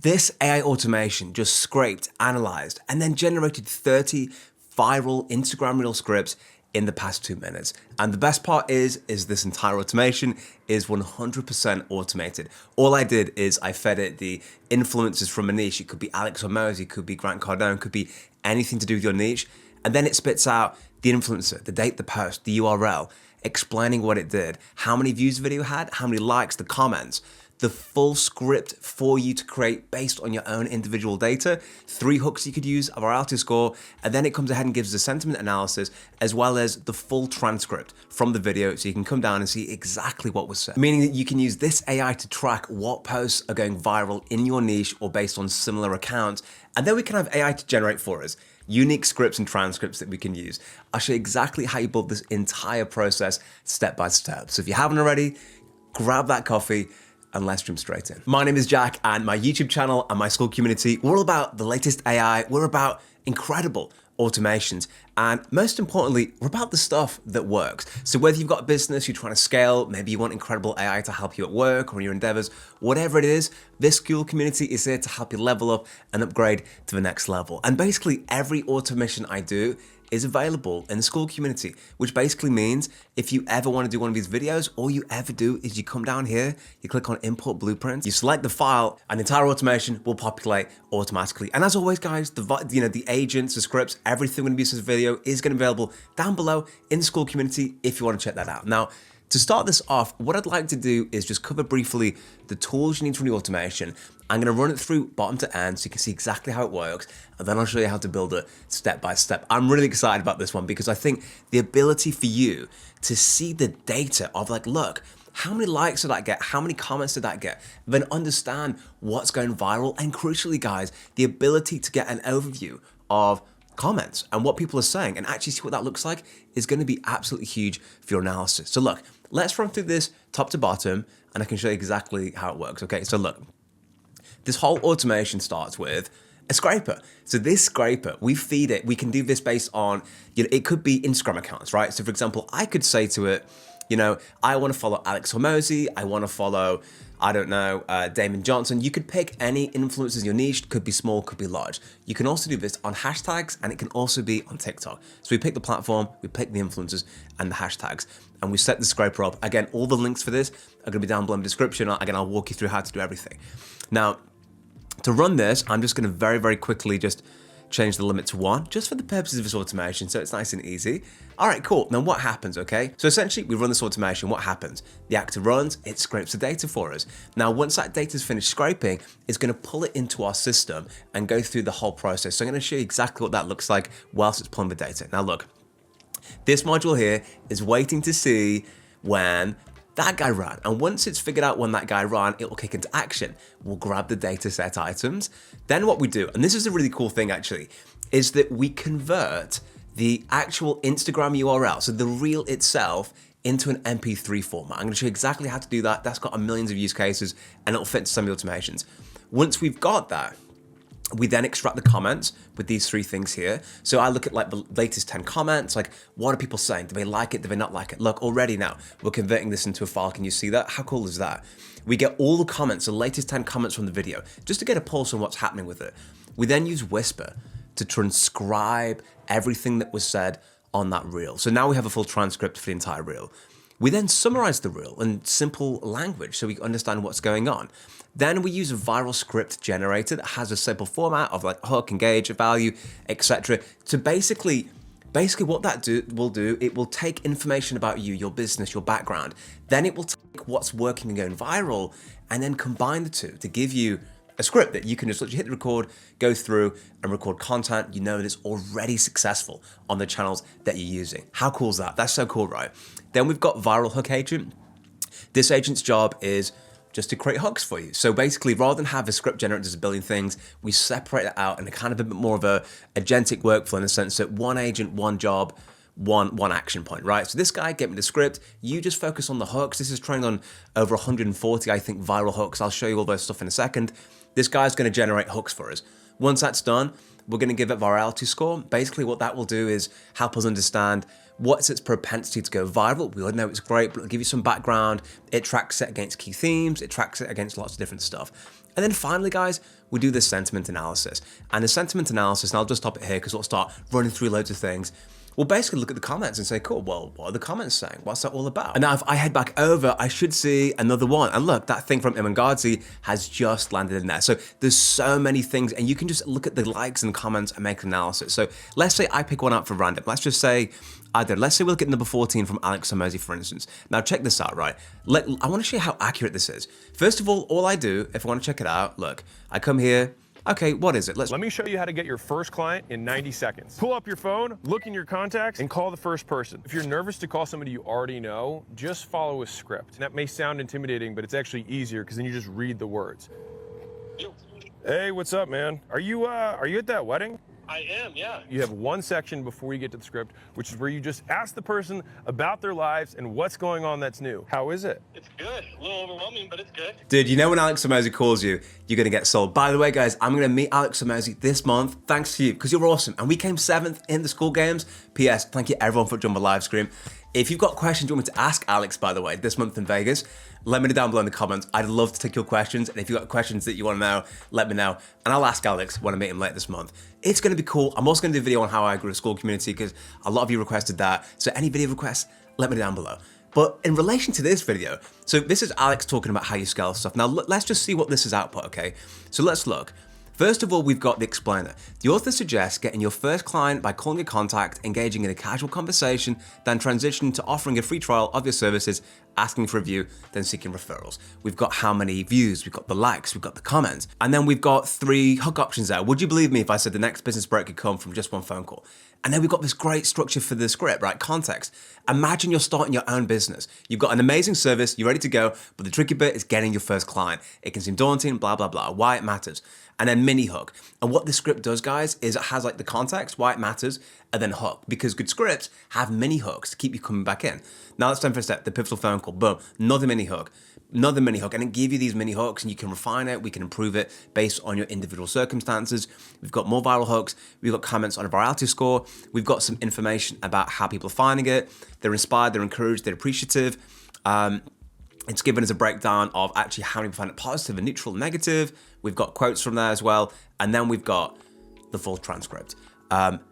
This AI automation just scraped, analyzed, and then generated 30 viral Instagram Reel scripts in the past 2 minutes. And the best part is this entire automation is 100% automated. All I did is I fed it the influencers from a niche. It could be Alex Hormozi, it could be Grant Cardone, it could be anything to do with your niche. And then it spits out the influencer, the date, the post, the URL, explaining what it did, how many views the video had, how many likes, the comments, the full script for you to create based on your own individual data, 3 hooks you could use, a virality score, and then it comes ahead and gives the sentiment analysis as well as the full transcript from the video so you can come down and see exactly what was said. Meaning that you can use this AI to track what posts are going viral in your niche or based on similar accounts, and then we can have AI to generate for us unique scripts and transcripts that we can use. I'll show you exactly how you build this entire process step by step. So if you haven't already, grab that coffee and let's jump straight in. My name is Jack, and my YouTube channel and my school community, we're all about the latest AI. We're about incredible automations, and most importantly, we're about the stuff that works. So whether you've got a business, you're trying to scale, maybe you want incredible AI to help you at work or in your endeavors, whatever it is, this school community is here to help you level up and upgrade to the next level. And basically every automation I do is available in the school community, which basically means if you ever want to do one of these videos, all you ever do is you come down here, you click on import blueprints, you select the file, and the entire automation will populate automatically. And as always, guys, the agents, the scripts, everything we're going to use in this video is going to be available down below in the school community if you want to check that out. Now, to start this off, what I'd like to do is just cover briefly the tools you need to run your automation. I'm going to run it through bottom to end so you can see exactly how it works, and then I'll show you how to build it step by step. I'm really excited about this one because I think the ability for you to see the data of like, look, how many likes did I get? How many comments did that get? Then understand what's going viral, and crucially, guys, the ability to get an overview of comments and what people are saying and actually see what that looks like is going to be absolutely huge for your analysis. So look, let's run through this top to bottom and I can show you exactly how it works. Okay, so look, this whole automation starts with a scraper. So this scraper, we feed it, we can do this based on, it could be Instagram accounts, right? So for example, I could say to it, I want to follow Alex Hormozi, I want to follow, I don't know, Damon Johnson. You could pick any influencers in your niche, could be small, could be large. You can also do this on hashtags, and it can also be on TikTok. So we pick the platform, we pick the influencers and the hashtags, and we set the scraper up. Again, all the links for this are going to be down below in the description. Again, I'll walk you through how to do everything. Now, to run this, I'm just going to very, very quickly just change the limit to 1, just for the purposes of this automation, so it's nice and easy. All right, cool. Now what happens, okay? So essentially, we run this automation, what happens? The actor runs, it scrapes the data for us. Now, once that data's finished scraping, it's gonna pull it into our system and go through the whole process. So I'm gonna show you exactly what that looks like whilst it's pulling the data. Now look, this module here is waiting to see when that guy ran. And once it's figured out when that guy ran, it will kick into action. We'll grab the data set items. Then what we do, and this is a really cool thing actually, is that we convert the actual Instagram URL, so the reel itself, into an MP3 format. I'm gonna show you exactly how to do that. That's got a millions of use cases and it'll fit into some of the automations. Once we've got that, we then extract the comments with these 3 things here. So I look at like the latest 10 comments, like what are people saying? Do they like it? Do they not like it? Look, already now, we're converting this into a file. Can you see that? How cool is that? We get all the comments, the latest 10 comments from the video, just to get a pulse on what's happening with it. We then use Whisper to transcribe everything that was said on that reel. So now we have a full transcript for the entire reel. We then summarize the reel in simple language so we understand what's going on. Then we use a viral script generator that has a simple format of like hook, engage, value, etc. To basically what that will do, it will take information about you, your business, your background. Then it will take what's working and going viral and then combine the two to give you a script that you can just literally hit the record, go through and record content. You know that it's already successful on the channels that you're using. How cool is that? That's so cool, right? Then we've got Viral Hook Agent. This agent's job is just to create hooks for you. So basically, rather than have a script generator does a billion things, we separate it out in a kind of a bit more of a agentic workflow in the sense that one agent, one job, one action point, right? So this guy, get me the script, you just focus on the hooks. This is trained on over 140, I think, viral hooks. I'll show you all those stuff in a second. This guy's gonna generate hooks for us. Once that's done, we're gonna give it virality score. Basically what that will do is help us understand what's its propensity to go viral. We all know it's great, but it'll give you some background. It tracks it against key themes. It tracks it against lots of different stuff. And then finally, guys, we do this sentiment analysis. And the sentiment analysis, and I'll just stop it here because we'll start running through loads of things. We'll basically look at the comments and say, cool, well, what are the comments saying? What's that all about? And now if I head back over, I should see another one. And look, that thing from Imangadzi has just landed in there. So there's so many things, and you can just look at the likes and comments and make an analysis. So let's say I pick one out for random. Let's just say, let's say we look at number 14 from Alex Somosi, for instance. Now check this out, right? I want to show you how accurate this is. First of all I do, if I want to check it out, look, I come here. Okay, what is it? Let me show you how to get your first client in 90 seconds. Pull up your phone, look in your contacts, and call the first person. If you're nervous to call somebody you already know, just follow a script. And that may sound intimidating, but it's actually easier because then you just read the words. Hey, what's up, man? Are you at that wedding? I am, yeah. You have one section before you get to the script, which is where you just ask the person about their lives and what's going on that's new. How is it? It's good. A little overwhelming, but it's good. Dude, you know when Alex Somosi calls you, you're gonna get sold. By the way, guys, I'm gonna meet Alex Somosi this month, thanks to you, because you're awesome. And we came 7th in the school games. P.S. Thank you everyone for jumping live stream. If you've got questions you want me to ask Alex, by the way, this month in Vegas, let me know down below in the comments. I'd love to take your questions. And if you've got questions that you want to know, let me know. And I'll ask Alex when I meet him later this month. It's going to be cool. I'm also going to do a video on how I grew a school community because a lot of you requested that. So any video requests, let me know down below. But in relation to this video, so this is Alex talking about how you scale stuff. Now, let's just see what this is output, okay? So let's look. First of all, we've got the explainer. The author suggests getting your first client by calling a contact, engaging in a casual conversation, then transitioning to offering a free trial of your services, asking for a review, then seeking referrals. We've got how many views, we've got the likes, we've got the comments, and then we've got 3 hook options there. Would you believe me if I said the next business break could come from just one phone call? And then we've got this great structure for the script, right? Context. Imagine you're starting your own business. You've got an amazing service, you're ready to go, but the tricky bit is getting your first client. It can seem daunting, blah, blah, blah, why it matters. And then mini hook. And what this script does, guys, is it has like the context, why it matters, and then hook. Because good scripts have mini hooks to keep you coming back in. Now let's time for a step, the pivotal phone call, boom, another mini hook, and it give you these mini hooks and you can refine it, we can improve it based on your individual circumstances. We've got more viral hooks, we've got comments on a virality score, we've got some information about how people are finding it, they're inspired, they're encouraged, they're appreciative. It's given us a breakdown of actually how many people find it positive and neutral and negative. We've got quotes from there as well. And then we've got the full transcript.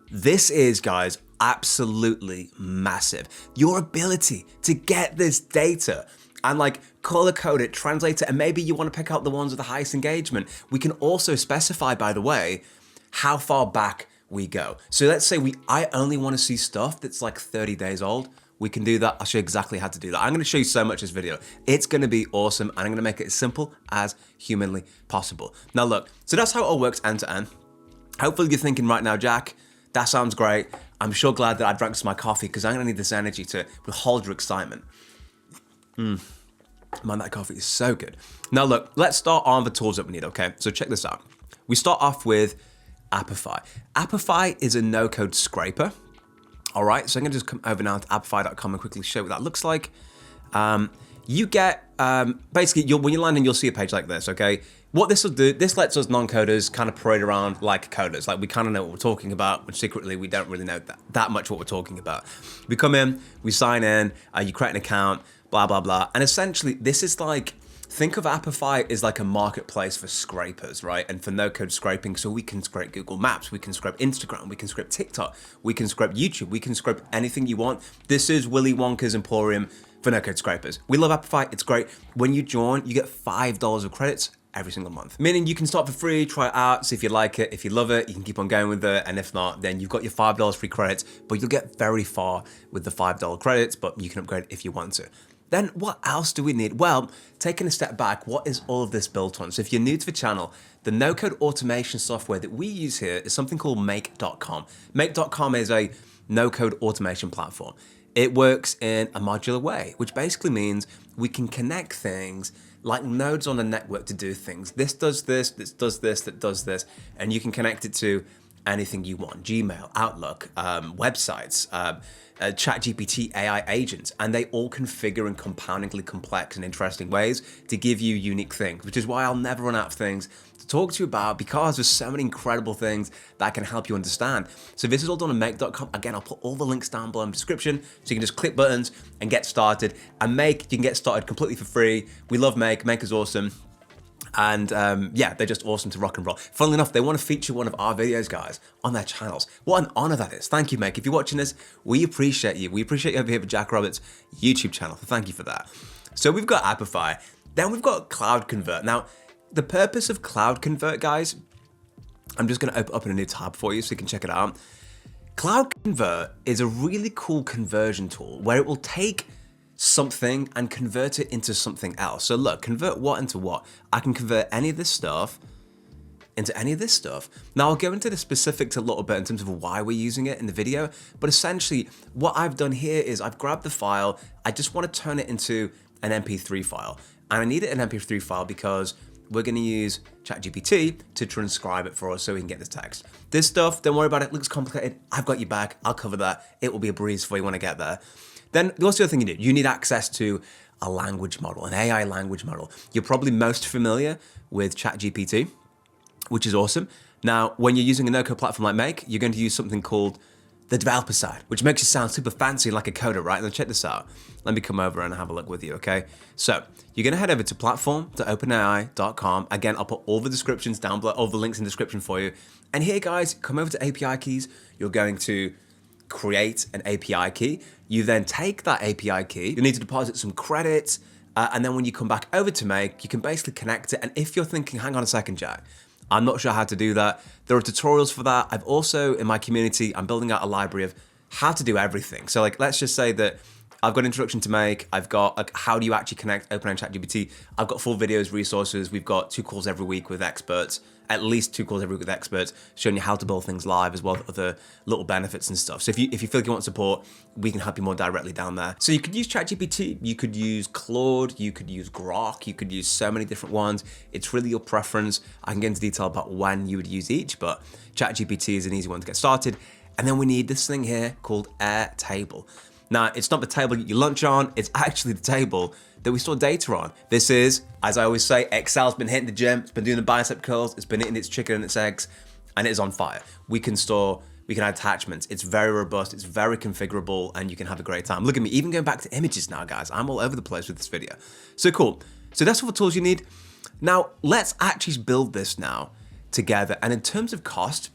This is, guys, absolutely massive. Your ability to get this data and like color code it, translate it, and maybe you want to pick out the ones with the highest engagement. We can also specify, by the way, how far back we go. So let's say I only want to see stuff that's like 30 days old. We can do that. I'll show you exactly how to do that. I'm going to show you so much in this video. It's going to be awesome, and I'm going to make it as simple as humanly possible. Now look, so that's how it all works end to end. Hopefully you're thinking right now, Jack, that sounds great. I'm sure glad that I drank some of my coffee because I'm going to need this energy to hold your excitement. Man, that coffee is so good. Now look, let's start on the tools that we need, okay? So check this out. We start off with Apify. Apify is a no-code scraper. All right, so I'm gonna just come over now to apify.com and quickly show what that looks like. You get, basically, when you land in, you'll see a page like this, okay? What this will do, this lets us non-coders kind of parade around like coders. Like we kind of know what we're talking about, but secretly we don't really know that much what we're talking about. We come in, we sign in, you create an account, blah, blah, blah. And essentially, this is like, think of Apify as like a marketplace for scrapers, right? And for no-code scraping, so we can scrape Google Maps, we can scrape Instagram, we can scrape TikTok, we can scrape YouTube, we can scrape anything you want. This is Willy Wonka's Emporium for no-code scrapers. We love Apify, it's great. When you join, you get $5 of credits every single month. Meaning you can start for free, try it out, see if you like it. If you love it, you can keep on going with it. And if not, then you've got your $5 free credits, but you'll get very far with the $5 credits, but you can upgrade if you want to. Then what else do we need? Well, taking a step back, what is all of this built on? So if you're new to the channel, the no-code automation software that we use here is something called Make.com. Make.com is a no-code automation platform. It works in a modular way, which basically means we can connect things like nodes on a network to do things. This does this, this does this, that does this, and you can connect it to anything you want. Gmail, Outlook, websites, ChatGPT AI agents, and they all configure in compoundingly complex and interesting ways to give you unique things, which is why I'll never run out of things to talk to you about because there's so many incredible things that can help you understand. So this is all done on Make.com. Again, I'll put all the links down below in the description so you can just click buttons and get started. And Make, you can get started completely for free. We love Make. Make is awesome. And yeah, they're just awesome to rock and roll. Funnily enough, they want to feature one of our videos, guys, on their channels. What an honor that is. Thank you, mate. If you're watching this, we appreciate you. We appreciate you over here for Jack Roberts' YouTube channel. So thank you for that. So we've got Apify. Then we've got CloudConvert. Now, the purpose of CloudConvert, guys, I'm just going to open a new tab for you so you can check it out. CloudConvert is a really cool conversion tool where it will take something and convert it into something else. So look, convert what into what? I can convert any of this stuff into any of this stuff. Now I'll go into the specifics a little bit in terms of why we're using it in the video, but essentially what I've done here is I've grabbed the file, I just want to turn it into an MP3 file. And I need it an MP3 file because we're going to use ChatGPT to transcribe it for us so we can get this text. This stuff, don't worry about it, looks complicated. I've got you back, I'll cover that. It will be a breeze for you when I get there. Then what's the other thing you need? You need access to a language model, an AI language model. You're probably most familiar with ChatGPT, which is awesome. Now, when you're using a no-code platform like Make, you're going to use something called the developer side, which makes you sound super fancy like a coder, right? Now check this out. Let me come over and have a look with you, okay? So you're gonna head over to platform.openai.com. Again, I'll put all the descriptions down below, all the links in the description for you. And here, guys, come over to API keys. You're going to create an API key. You then take that API key, you need to deposit some credits, and then when you come back over to Make, you can basically connect it. And if you're thinking, hang on a second, Jack, I'm not sure how to do that, there are tutorials for that. I've also, in my community, I'm building out a library of how to do everything. So like, let's just say that I've got an introduction to Make, I've got like, how do you actually connect OpenAI and ChatGPT, I've got full videos, resources, we've got 2 calls every week with experts, at least 2 calls every week with experts, showing you how to build things live as well as other little benefits and stuff. So if you feel like you want support, we can help you more directly down there. So you could use ChatGPT, you could use Claude, you could use Grok, you could use so many different ones. It's really your preference. I can get into detail about when you would use each, but ChatGPT is an easy one to get started. And then we need this thing here called AirTable. Now, it's not the table you eat your lunch on, it's actually the table that we store data on. This is, as I always say, Excel's been hitting the gym, it's been doing the bicep curls, it's been eating its chicken and its eggs, and it is on fire. We can add attachments. It's very robust, it's very configurable, and you can have a great time. Look at me, even going back to images now, guys. I'm all over the place with this video. So cool. So that's all the tools you need. Now, let's actually build this now together. And in terms of cost,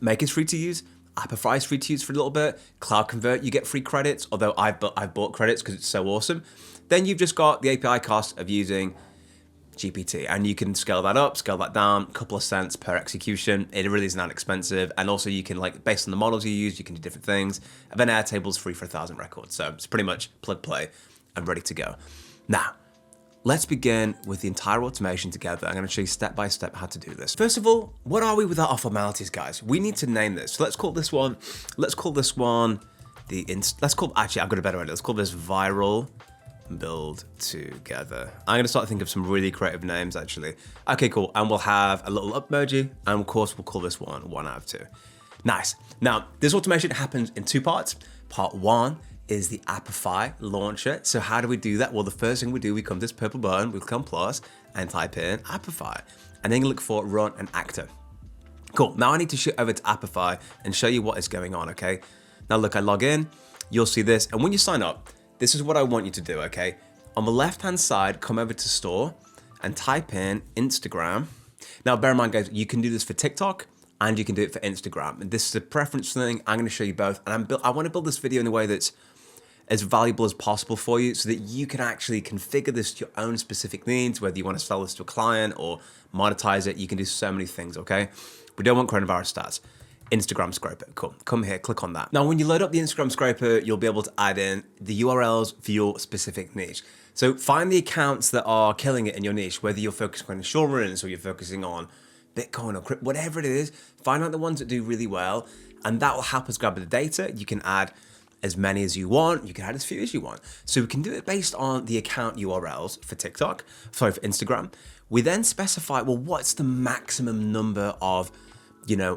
Make is free to use. Apify is free to use for a little bit. CloudConvert, you get free credits, although I've bought credits because it's so awesome. Then you've just got the API cost of using GPT, and you can scale that up, scale that down, a couple of cents per execution. It really isn't that expensive. And also you can, like, based on the models you use, you can do different things. And then Airtable's free for 1,000 records. So it's pretty much plug, play, and ready to go. Now, let's begin with the entire automation together. I'm going to show you step by step how to do this. First of all, what are we without our formalities, guys? We need to name this. So let's call this one, let's call actually, I've got a better idea. Let's call this viral build together. I'm going to start to think of some really creative names, actually. Okay, cool. And we'll have a little up emoji. And of course, we'll call this one 1 out of 2. Nice. Now, this automation happens in 2 parts. Part 1 is the Apify launcher. So how do we do that? Well, the first thing we do, we come to this purple button, we click on plus and type in Apify. And then you look for run an actor. Cool, now I need to shoot over to Apify and show you what is going on, okay? Now look, I log in, you'll see this. And when you sign up, this is what I want you to do, okay? On the left-hand side, come over to store and type in Instagram. Now bear in mind, guys, you can do this for TikTok and you can do it for Instagram. And this is a preference thing. I'm gonna show you both. And I wanna build this video in a way that's as valuable as possible for you so that you can actually configure this to your own specific needs, whether you want to sell this to a client or monetize it. You can do so many things, okay? We don't want coronavirus stats. Instagram scraper, cool. Come here, click on that. Now, when you load up the Instagram scraper, you'll be able to add in the URLs for your specific niche. So find the accounts that are killing it in your niche, whether you're focusing on insurance or you're focusing on Bitcoin or crypto, whatever it is, find out the ones that do really well, and that will help us grab the data. You can add as many as you want, you can add as few as you want. So we can do it based on the account URLs for for Instagram. We then specify, well, what's the maximum number of,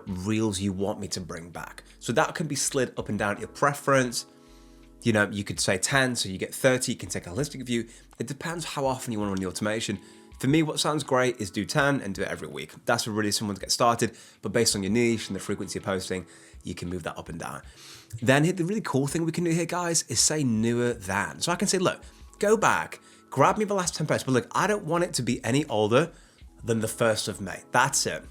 reels you want me to bring back? So that can be slid up and down at your preference. You could say 10, so you get 30, you can take a holistic view. It depends how often you want to run the automation. For me, what sounds great is do 10 and do it every week. That's a really simple one to get started, but based on your niche and the frequency of posting, you can move that up and down. Then the really cool thing we can do here, guys, is say newer than. So I can say, look, go back, grab me the last 10 posts, but look, I don't want it to be any older than the 1st of May. That's it.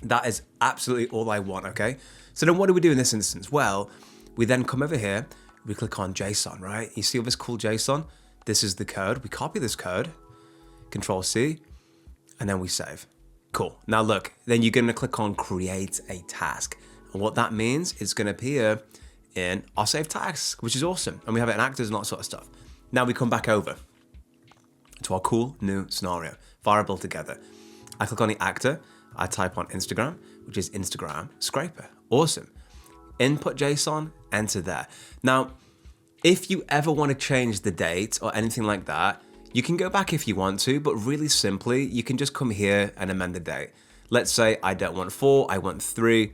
That is absolutely all I want, okay? So then what do we do in this instance? Well, we then come over here, we click on JSON, right? You see all this cool JSON? This is the code. We copy this code, Control C, and then we save. Cool. Now look, then you're gonna click on create a task. And what that means, it's gonna appear in our saved task, which is awesome. And we have it in actors and all that sort of stuff. Now we come back over to our cool new scenario, variable together. I click on the actor, I type on Instagram, which is Instagram scraper. Awesome. Input JSON, enter there. Now, if you ever want to change the date or anything like that, you can go back if you want to, but really simply, you can just come here and amend the date. Let's say I don't want 4, I want 3.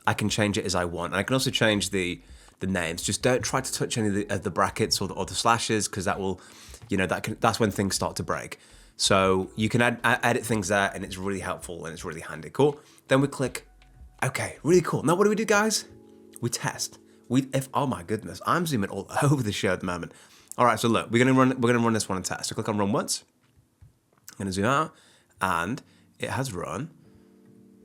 I can change it as I want. And I can also change the names. Just don't try to touch any of the brackets or the slashes, because that will, you know, that's when things start to break. So you can edit things there, and it's really helpful and it's really handy. Cool. Then we click OK. Really cool. Now what do, guys? We test. Oh my goodness, I'm zooming all over the show at the moment. All right, so look, we're gonna run this one and test. So click on run once. I'm gonna zoom out, and it has run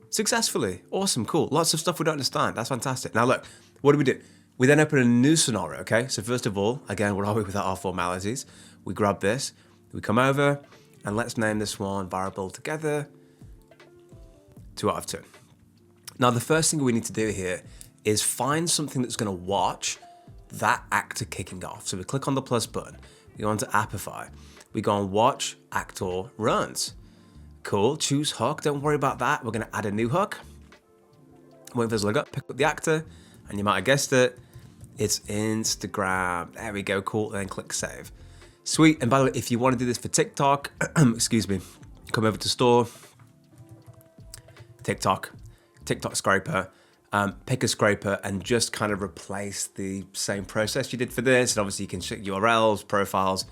successfully. Awesome, cool. Lots of stuff we don't understand. That's fantastic. Now look, what do? We then open a new scenario, okay? So first of all, again, where are we without our formalities? We grab this, we come over, and let's name this one variable together, 2 out of 2. Now the first thing we need to do here is find something that's gonna watch that actor kicking off. So we click on the plus button, we go on to Appify, we go on watch actor runs. Cool, choose hook, don't worry about that. We're gonna add a new hook. Wait for this logo, pick up the actor, and you might have guessed it, it's Instagram. There we go, cool, and then click save. Sweet, and by the way, if you wanna do this for TikTok, excuse me, come over to store, TikTok scraper, pick a scraper and just kind of replace the same process you did for this. And obviously you can check URLs, profiles,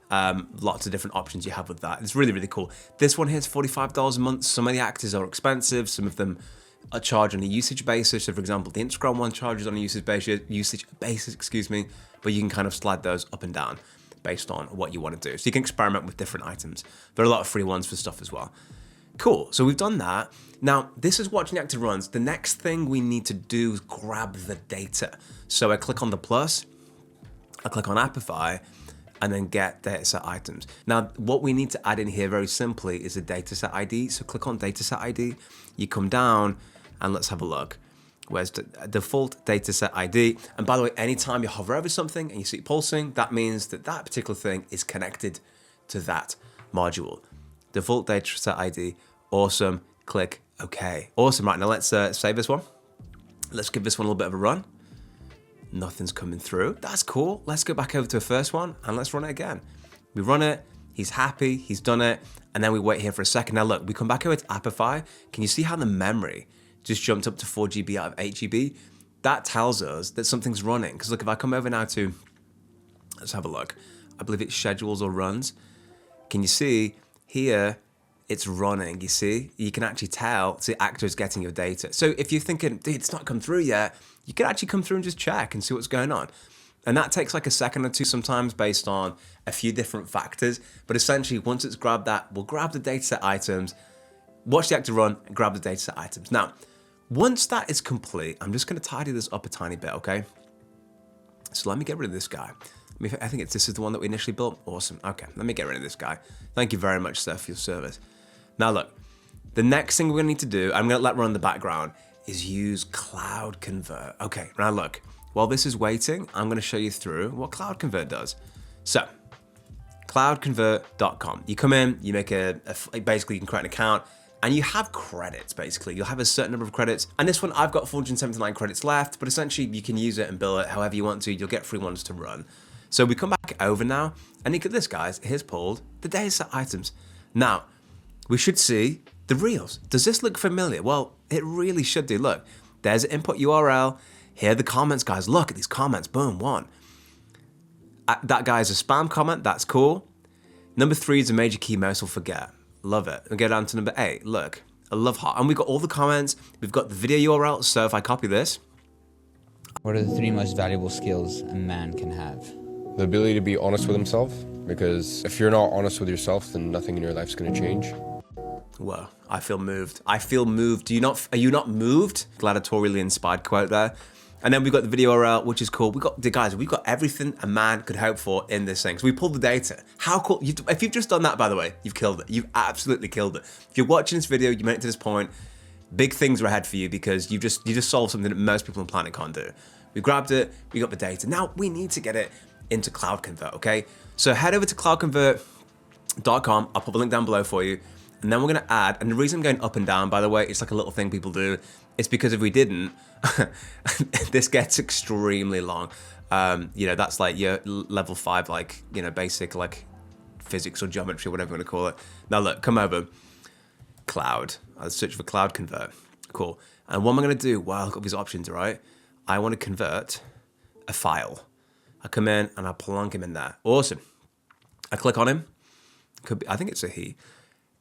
lots of different options you have with that. It's really, really cool. This one here is $45 a month. Some of the actors are expensive. Some of them are charged on a usage basis. So for example, the Instagram one charges on a usage basis, excuse me, but you can kind of slide those up and down based on what you want to do. So you can experiment with different items. There are a lot of free ones for stuff as well. Cool, so we've done that. Now, this is watching the actor runs. The next thing we need to do is grab the data. So I click on the plus, I click on Appify, and then get dataset items. Now, what we need to add in here very simply is a dataset ID. So click on dataset ID, you come down, and let's have a look. Where's the default dataset ID? And by the way, anytime you hover over something and you see it pulsing, that means that that particular thing is connected to that module. Default dataset ID, awesome, click OK. Awesome, right, now let's save this one. Let's give this one a little bit of a run. Nothing's coming through, that's cool. Let's go back over to the first one and let's run it again. We run it, he's happy, he's done it, and then we wait here for a second. Now look, we come back over to Appify. Can you see how the memory just jumped up to 4 GB out of 8 GB? That tells us that something's running. Because look, if I come over now to, let's have a look. I believe it's schedules or runs. Can you see here, it's running, you see? You can actually tell the actor is getting your data. So if you're thinking, dude, it's not come through yet, you can actually come through and just check and see what's going on. And that takes like a second or two sometimes based on a few different factors. But essentially, once it's grabbed that, we'll grab the dataset items, watch the actor run, and grab the dataset items. Now, once that is complete, I'm just gonna tidy this up a tiny bit, okay? So let me get rid of this guy. I think this is the one that we initially built. Awesome. Okay, let me get rid of this guy. Thank you very much, sir, for your service. Now look, the next thing we're gonna need to do, I'm gonna let run in the background, is use CloudConvert. Okay, now look, while this is waiting, I'm gonna show you through what CloudConvert does. So, cloudconvert.com. You come in, you make basically you can create an account, and you have credits, basically. You'll have a certain number of credits. And this one, I've got 479 credits left, but essentially you can use it and bill it however you want to. You'll get free ones to run. So we come back over now, and look at this, guys. Here's pulled the dataset items. Now, we should see the reels. Does this look familiar? Well, it really should do. Look, there's an input URL. Here are the comments, guys. Look at these comments. Boom, 1. That guy is a spam comment. That's cool. Number 3 is a major key most will forget. Love it. We go down to number 8. Look, a love heart. And we've got all the comments. We've got the video URL. So if I copy this. What are the 3 most valuable skills a man can have? The ability to be honest with himself, because if you're not honest with yourself, then nothing in your life's going to change. Whoa, I feel moved. I feel moved. Are you not moved? Gladiatorially inspired quote there. And then we've got the video URL, which is cool. We've got everything a man could hope for in this thing. So we pulled the data. How cool. If you've just done that, by the way, you've killed it. You've absolutely killed it. If you're watching this video, you made it to this point, big things are ahead for you because you just solved something that most people on the planet can't do. We grabbed it, we got the data. Now we need to get it into CloudConvert, okay? So head over to CloudConvert.com. I'll put a link down below for you. And then we're gonna add, and the reason I'm going up and down, by the way, it's like a little thing people do. It's because if we didn't, this gets extremely long. You know, that's like your level 5, like, you know, basic like physics or geometry, whatever you want to call it. Now look, come over, cloud. I'll search for CloudConvert. Cool. And what am I gonna do? Well, I've got these options, right? I want to convert a file. I come in and I plunk him in there. Awesome. I click on him. Could be, I think it's a he.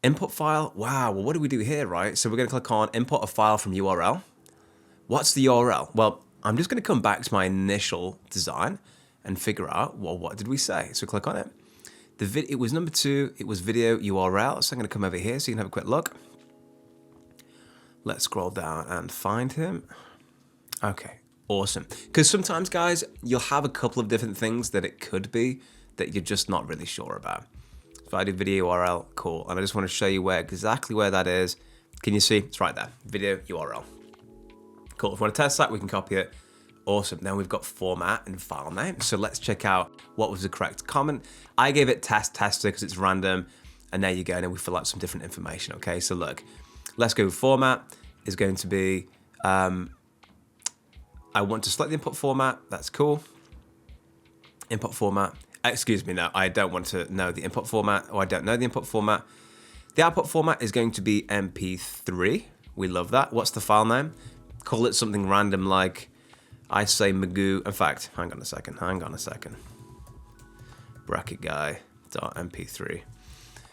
Input file. Wow. Well, what do we do here, right? So we're going to click on import a file from URL. What's the URL? Well, I'm just going to come back to my initial design and figure out, well, what did we say? So click on it. It was number 2. It was video URL. So I'm going to come over here so you can have a quick look. Let's scroll down and find him. Okay. Awesome. Because sometimes, guys, you'll have a couple of different things that it could be that you're just not really sure about. If I do video URL, cool. And I just want to show you exactly where that is. Can you see? It's right there. Video URL. Cool. If we want to test that, we can copy it. Awesome. Now we've got format and file name. So let's check out what was the correct comment. I gave it tester because it's random. And there you go. And then we fill out some different information. Okay. So look, let's go with format is going to be, I want to select the input format. That's cool. Input format. Excuse me, no, I don't want to know the input format, or I don't know the input format. The output format is going to be MP3. We love that. What's the file name? Call it something random like, I say Magoo. In fact, hang on a second. Bracket guy.mp3.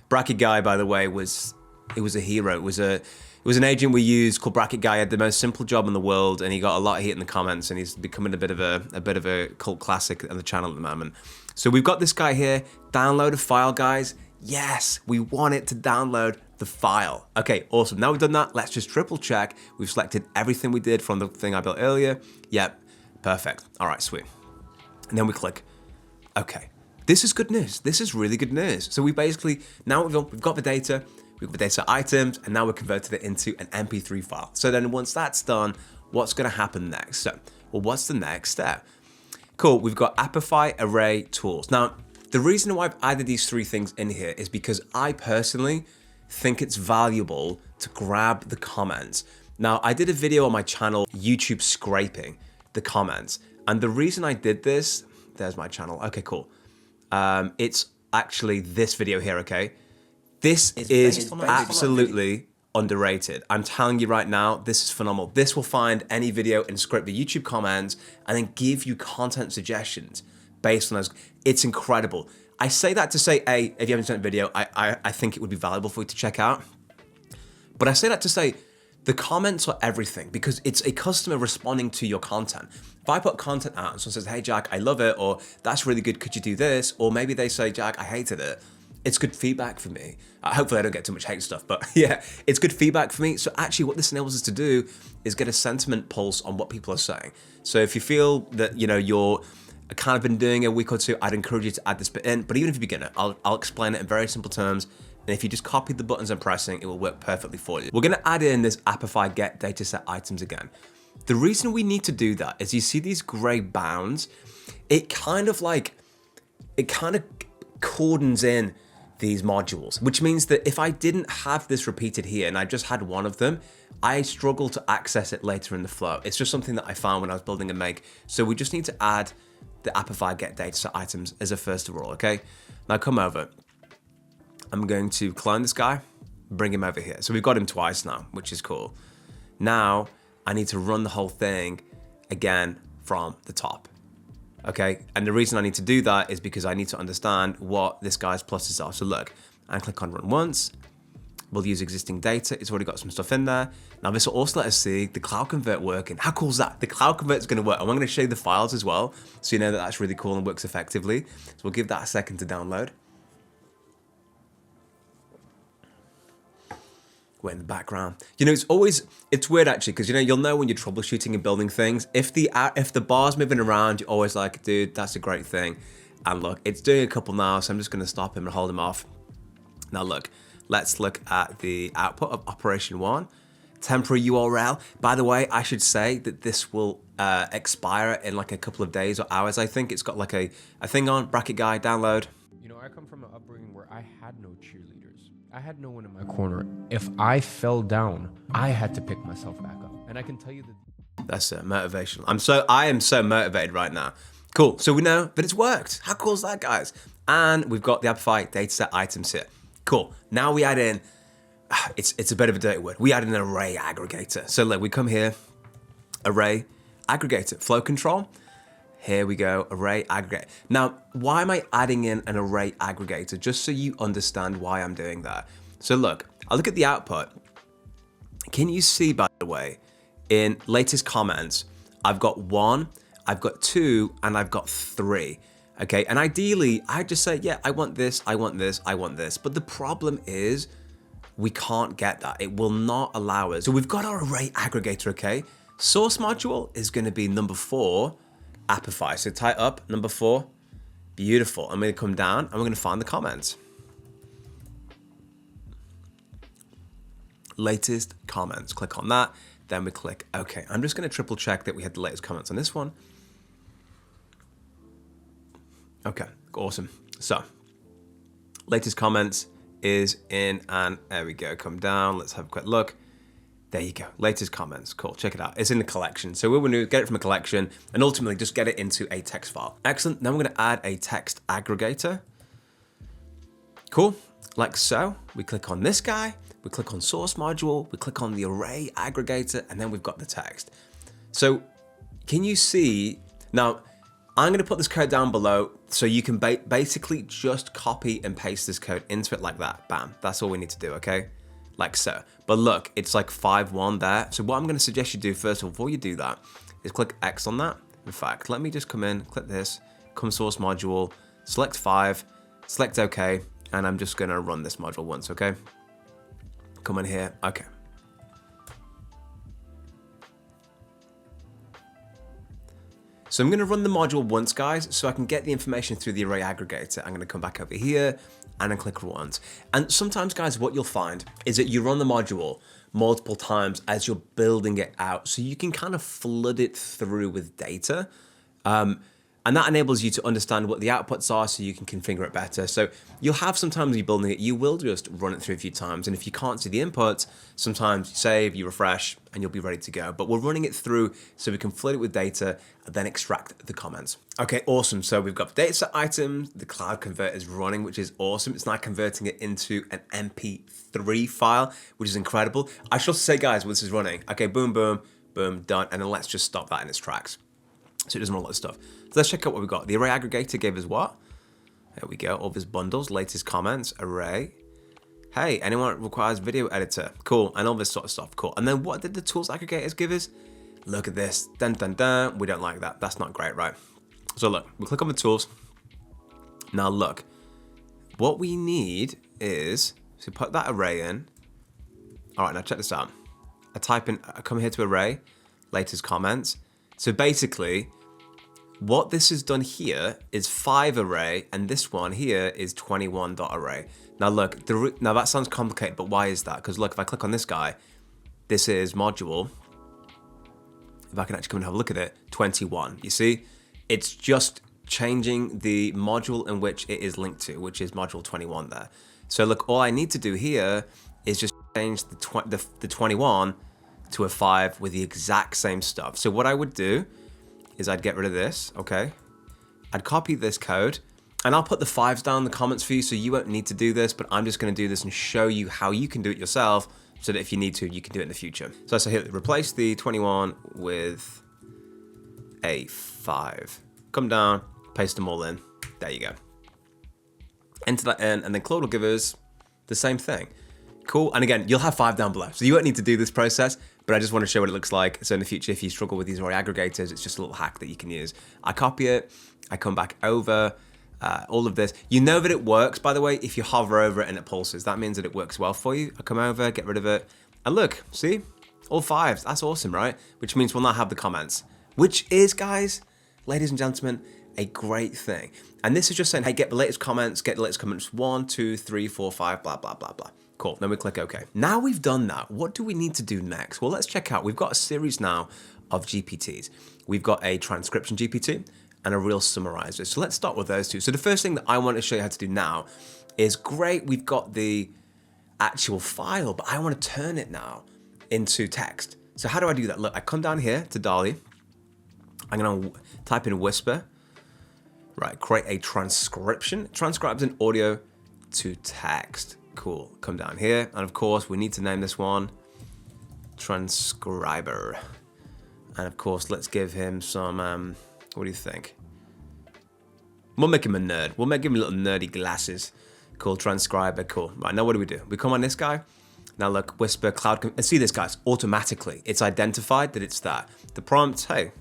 Bracket guy, by the way, it was a hero. It was an agent we used called Bracket Guy. He had the most simple job in the world, and he got a lot of heat in the comments, and he's becoming a bit of a cult classic on the channel at the moment. So we've got this guy here. Download a file, guys. Yes, we want it to download the file. Okay, awesome. Now we've done that, let's just triple check. We've selected everything we did from the thing I built earlier. Yep, perfect. All right, sweet. And then we click, okay. This is good news. This is really good news. So we basically, now we've got the data, we've got the data items, and now we're converted it into an MP3 file. So then once that's done, what's gonna happen next? So, well, what's the next step? Cool, we've got Apify Array Tools. Now, the reason why I've added these 3 things in here is because I personally think it's valuable to grab the comments. Now, I did a video on my channel, YouTube scraping the comments. And the reason I did this, there's my channel. Okay, cool. It's actually this video here, okay? This is absolutely underrated. I'm telling you right now, this is phenomenal. This will find any video and scrape the YouTube comments and then give you content suggestions based on those. It's incredible. I say that to say, A, if you haven't seen the video, I think it would be valuable for you to check out. But I say that to say, the comments are everything because it's a customer responding to your content. If I put content out and someone says, hey, Jack, I love it, or that's really good, could you do this? Or maybe they say, Jack, I hated it. It's good feedback for me. Hopefully I don't get too much hate stuff, but yeah, it's good feedback for me. So actually what this enables us to do is get a sentiment pulse on what people are saying. So if you feel that, you know, you're kind of been doing a week or 2, I'd encourage you to add this bit in, but even if you're a beginner, I'll explain it in very simple terms. And if you just copy the buttons I'm pressing, it will work perfectly for you. We're gonna add in this Apify get dataset items again. The reason we need to do that is you see these gray bounds, it kind of cordons in these modules, which means that if I didn't have this repeated here and I just had one of them, I struggle to access it later in the flow. It's just something that I found when I was building a make. So we just need to add the Apify get dataset items as a first of all, okay? Now come over. I'm going to clone this guy, bring him over here. So we've got him twice now, which is cool. Now I need to run the whole thing again from the top. Okay, and the reason I need to do that is because I need to understand what this guy's pluses are. So look, and click on run once. We'll use existing data. It's already got some stuff in there. Now this will also let us see the CloudConvert working. How cool is that? The CloudConvert is going to work. And I'm going to show you the files as well, so you know that that's really cool and works effectively. So we'll give that a second to download. We're in the background. You know, it's weird actually, because you know, you'll know when you're troubleshooting and building things. If the bar's moving around, you're always like, dude, that's a great thing. And look, it's doing a couple now, so I'm just gonna stop him and hold him off. Now look, let's look at the output of operation 1. Temporary URL. By the way, I should say that this will expire in like a couple of days or hours. I think it's got like a thing on, bracket guy, download. You know, I come from an upbringing where I had no cheerleaders. I had no one in my corner. If I fell down, I had to pick myself back up. And I can tell you that... That's motivational. I am so motivated right now. Cool, so we know that it's worked. How cool is that, guys? And we've got the Amplify dataset items here. Cool, now we add in, it's a bit of a dirty word. We add in an array aggregator. So look, we come here, array aggregator, flow control. Here we go, array aggregate. Now, why am I adding in an array aggregator? Just so you understand why I'm doing that. So look, I look at the output. Can you see, by the way, in latest comments, I've got 1, I've got 2, and I've got 3. Okay, and ideally, I just say, yeah, I want this, I want this, I want this. But the problem is, we can't get that. It will not allow us. So we've got our array aggregator, okay? Source module is gonna be number 4, Appify. So type up number 4, beautiful. I'm gonna come down and we're gonna find the comments. Latest comments, click on that. Then we click okay. I'm just gonna triple check that we had the latest comments on this one. Okay, awesome. So, latest comments is in, and there we go, come down, let's have a quick look. There you go, latest comments, cool, check it out. It's in the collection. So we're gonna get it from a collection and ultimately just get it into a text file. Excellent, now we're gonna add a text aggregator. Cool, like so. We click on this guy, we click on source module, we click on the array aggregator, and then we've got the text. So can you see, now I'm gonna put this code down below so you can basically just copy and paste this code into it like that, bam. That's all we need to do, okay? Like so. But look, it's like 5.1 there. So what I'm gonna suggest you do first of all, before you do that, is click X on that. In fact, let me just come in, click this, come source module, select 5, select OK, and I'm just gonna run this module once, okay? Come in here, okay. So I'm gonna run the module once, guys, so I can get the information through the array aggregator. I'm gonna come back over here and then click once. And sometimes, guys, what you'll find is that you run the module multiple times as you're building it out, so you can kind of flood it through with data. And that enables you to understand what the outputs are so you can configure it better. So you'll have sometimes you're building it, you will just run it through a few times. And if you can't see the inputs, sometimes you save, you refresh, and you'll be ready to go. But we're running it through so we can flood it with data and then extract the comments. Okay, awesome. So we've got the dataset items, the CloudConvert is running, which is awesome. It's now converting it into an MP3 file, which is incredible. I should also say, guys, when this is running, okay, boom, boom, boom, done. And then let's just stop that in its tracks, so it doesn't run all that stuff. So let's check out what we've got. The array aggregator gave us what? There we go, all of his bundles, latest comments, array. Hey, anyone requires video editor? Cool, and all this sort of stuff, cool. And then what did the tools aggregators give us? Look at this, dun dun dun, we don't like that. That's not great, right? So look, we click on the tools. Now look, what we need is, so put that array in. All right, now check this out. I come here to array, latest comments. So basically, what this has done here is 5 array, and this one here is 21.array. Now look, now that sounds complicated, but why is that? Because look, if I click on this guy, this is module. If I can actually come and have a look at it, 21. You see, it's just changing the module in which it is linked to, which is module 21 there. So look, all I need to do here is just change the 21 to a 5 with the exact same stuff. So what I would do is I'd get rid of this, okay? I'd copy this code, and I'll put the 5s down in the comments for you, so you won't need to do this, but I'm just gonna do this and show you how you can do it yourself, so that if you need to, you can do it in the future. So I say here, replace the 21 with a 5. Come down, paste them all in, there you go. Enter that in, and then Claude will give us the same thing. Cool, and again, you'll have 5 down below, so you won't need to do this process, but I just want to show what it looks like. So in the future, if you struggle with these array aggregators, it's just a little hack that you can use. I copy it, I come back over, all of this. You know that it works, by the way, if you hover over it and it pulses. That means that it works well for you. I come over, get rid of it, and look, see? All 5s. That's awesome, right? Which means we'll now have the comments. Which is, guys, ladies and gentlemen, a great thing. And this is just saying, hey, get the latest comments, get the latest comments 1, 2, 3, 4, 5, blah, blah, blah, blah. Cool, then we click OK. Now we've done that, what do we need to do next? Well, let's check out, we've got a series now of GPTs. We've got a transcription GPT and a real summarizer. So let's start with those two. So the first thing that I want to show you how to do now is great, we've got the actual file, but I want to turn it now into text. So how do I do that? Look, I come down here to DALL-E. I'm gonna type in Whisper. Right, create a transcription. Transcribes an audio to text. Cool, come down here. And of course, we need to name this one transcriber. And of course, let's give him some, what do you think? We'll make him a nerd. We'll make him little nerdy glasses. Cool, transcriber, cool. Right, now what do? We come on this guy. Now look, Whisper, CloudConvert, and see this, guys, automatically. It's identified that it's that. The prompt, hey,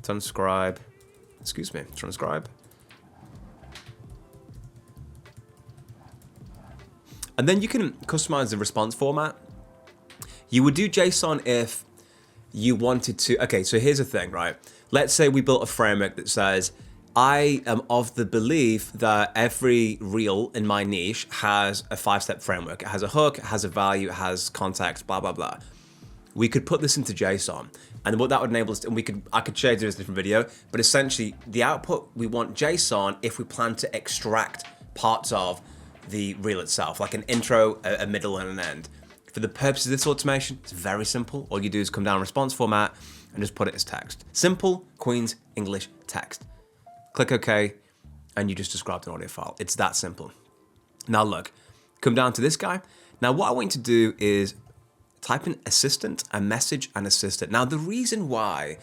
transcribe. And then you can customize the response format. You would do JSON if you wanted to. Okay, so here's the thing, right? Let's say we built a framework that says, I am of the belief that every reel in my niche has a 5-step framework. It has a hook, it has a value, it has context, blah, blah, blah. We could put this into JSON, and what that would enable us to, and I could share this in a different video, but essentially the output, we want JSON if we plan to extract parts of the reel itself, like an intro, a middle, and an end. For the purposes of this automation, it's very simple. All you do is come down response format and just put it as text. Simple, Queen's English text. Click OK, and you just described an audio file. It's that simple. Now look, come down to this guy. Now what I want you to do is type in assistant and message an assistant. Now the reason why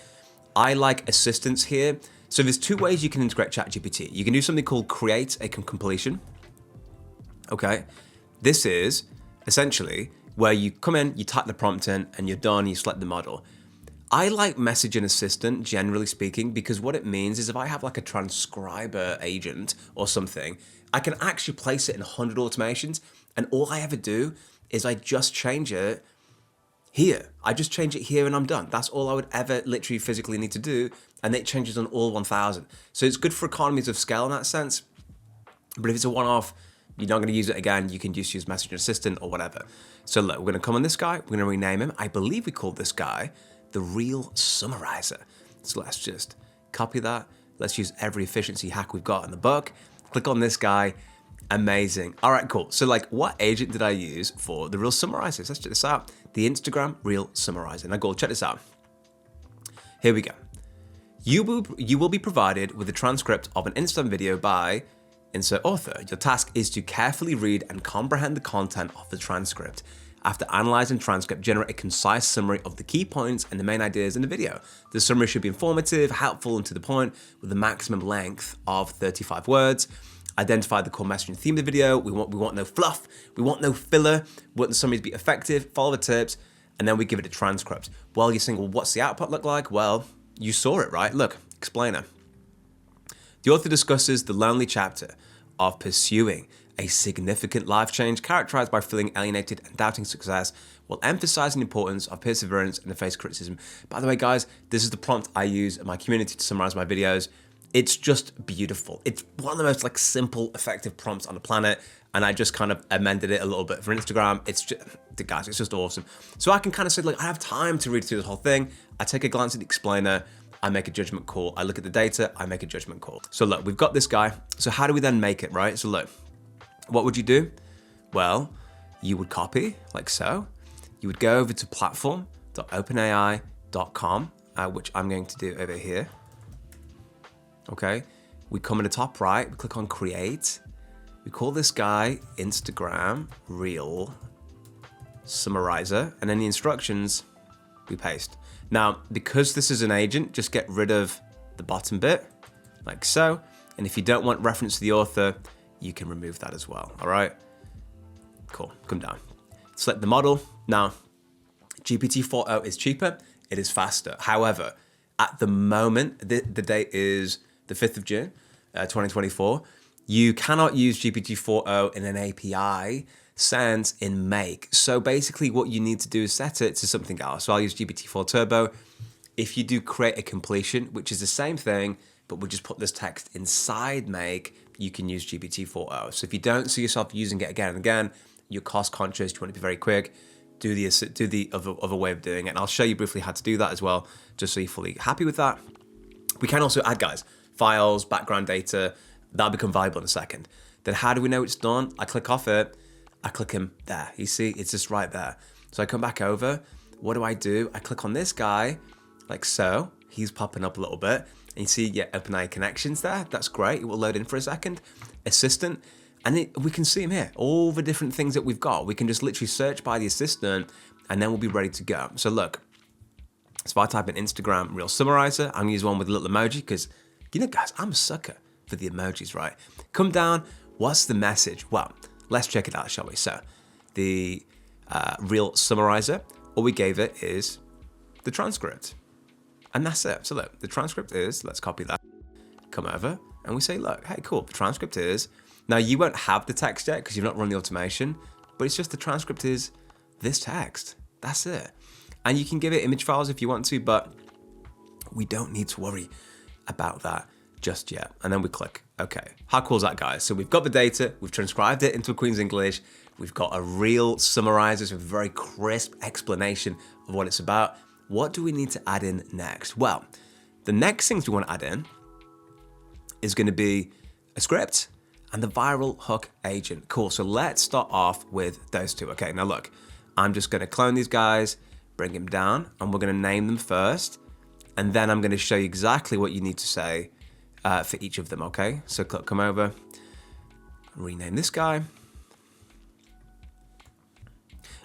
I like assistants here, so there's 2 ways you can integrate ChatGPT. You can do something called create a completion. Okay, this is essentially where you come in, you type the prompt in, and you're done, you select the model. I like message an assistant, generally speaking, because what it means is if I have like a transcriber agent or something, I can actually place it in 100 automations, and all I ever do is I just change it here. I just change it here and I'm done. That's all I would ever literally physically need to do, and it changes on all 1,000. So it's good for economies of scale in that sense, but if it's a one-off, you're not gonna use it again, you can just use Message Assistant or whatever. So look, we're gonna come on this guy, we're gonna rename him. I believe we called this guy the Real Summarizer. So let's just copy that. Let's use every efficiency hack we've got in the book. Click on this guy, amazing. All right, cool. So like, what agent did I use for the Real Summarizer? Let's check this out. The Instagram Real Summarizer. Now go, check this out. Here we go. You will be provided with a transcript of an Instagram video by insert author. Your task is to carefully read and comprehend the content of the transcript. After analyzing the transcript, generate a concise summary of the key points and the main ideas in the video. The summary should be informative, helpful, and to the point, with a maximum length of 35 words. Identify the core message and theme of the video. We want no fluff. We want no filler. We want the summary to be effective. Follow the tips, and then we give it a transcript. Well, you're saying, well, what's the output look like? Well, you saw it, right? Look, explainer. The author discusses the lonely chapter of pursuing a significant life change characterized by feeling alienated and doubting success, while emphasizing the importance of perseverance in the face of criticism. By the way, guys, this is the prompt I use in my community to summarize my videos. It's just beautiful. It's one of the most like simple, effective prompts on the planet, and I just kind of amended it a little bit for Instagram. It's just, guys, it's just awesome. So I can kind of say, like, I have time to read through this whole thing. I take a glance at the explainer, I make a judgment call. I look at the data, I make a judgment call. So look, we've got this guy. So how do we then make it, right? So look, what would you do? Well, you would copy like so. You would go over to platform.openai.com, which I'm going to do over here. Okay, we come in the top right, we click on create. We call this guy Instagram Real Summarizer, and then the instructions we paste. Now, because this is an agent, just get rid of the bottom bit, like so. And if you don't want reference to the author, you can remove that as well, all right? Cool, come down. Select the model. Now, GPT-4o is cheaper, it is faster. However, at the moment, the date is the 5th of June. 2024, you cannot use GPT-4o in an API sense in Make. So basically what you need to do is set it to something else. So I'll use GPT-4 Turbo. If you do create a completion, which is the same thing, but we'll just put this text inside Make, you can use GPT-4o. So if you don't see yourself using it again and again, you're cost conscious, you want to be very quick, do the other way of doing it. And I'll show you briefly how to do that as well, just so you're fully happy with that. We can also add, guys, files, background data, that'll become valuable in a second. Then how do we know it's done? I click off it, I click him there. You see, it's just right there. So I come back over, what do? I click on this guy, like so. He's popping up a little bit. And you see, yeah, OpenAI connections there. That's great. It will load in for a second. Assistant. And we can see him here. All the different things that we've got. We can just literally search by the assistant and then we'll be ready to go. So look, so if I type in Instagram Reel Summarizer, I'm gonna use one with a little emoji because, you know, guys, I'm a sucker for the emojis, right? Come down, what's the message? Well, let's check it out, shall we? So the Reel Summarizer, all we gave it is the transcript. And that's it. So look, the transcript is, let's copy that, come over, and we say, look, hey, cool, the transcript is, now you won't have the text yet because you've not run the automation, but it's just the transcript is this text. That's it. And you can give it image files if you want to, but we don't need to worry about that just yet. And then we click, okay. How cool is that, guys? So we've got the data, we've transcribed it into a Queen's English, we've got a Reel Summarizer, so a very crisp explanation of what it's about. What do we need to add in next? Well, the next things we want to add in is going to be a script and the viral hook agent. Cool, so let's start off with those two. Okay, now look, I'm just going to clone these guys, bring them down, and we're going to name them first, and then I'm going to show you exactly what you need to say for each of them, okay? So come over, rename this guy.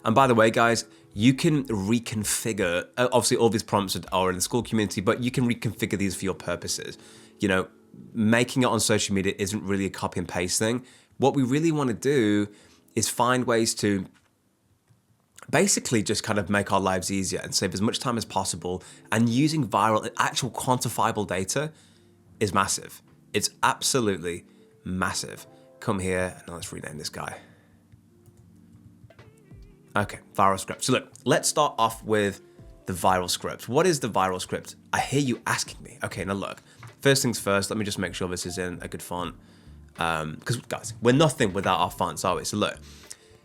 And by the way, guys, you can reconfigure, obviously all these prompts are in the school community, but you can reconfigure these for your purposes. You know, making it on social media isn't really a copy and paste thing. What we really want to do is find ways to basically just kind of make our lives easier and save as much time as possible. And using viral, actual quantifiable data is massive. It's absolutely massive. Come here, and let's rename this guy. Okay, viral script. So look, let's start off with the viral script. What is the viral script? I hear you asking me. Okay, now look, first things first, let me just make sure this is in a good font. Because guys, we're nothing without our fonts, are we? So look,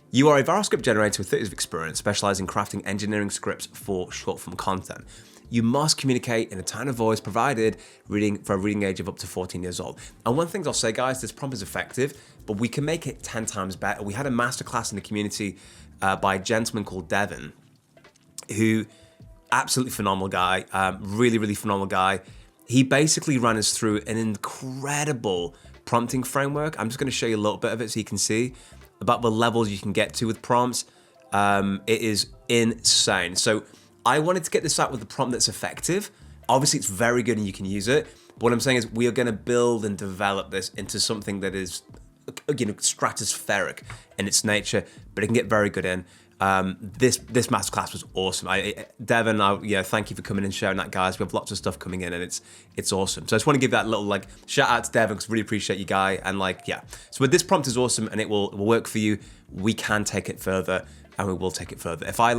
you are a viral script generator with 30 years of experience, specializing in crafting engineering scripts for short form content. You must communicate in a tone of voice provided for a reading age of up to 14 years old. And one thing I'll say, guys, this prompt is effective, but we can make it 10 times better. We had a masterclass in the community by a gentleman called Devin, who absolutely phenomenal guy, really phenomenal guy. He basically ran us through an incredible prompting framework. I'm just going to show you a little bit of it so you can see about the levels you can get to with prompts. It is insane. So I wanted to get this out with a prompt that's effective. Obviously, it's very good and you can use it. But what I'm saying is we are going to build and develop this into something that is, you know, stratospheric in its nature, but it can get very good in. This masterclass was awesome. Devin, thank you for coming and sharing that, guys. We have lots of stuff coming in, and it's awesome. So I just want to give that little shout out to Devin because really appreciate you, guy. And so this prompt is awesome, and it will work for you. We can take it further, and we will take it further. If I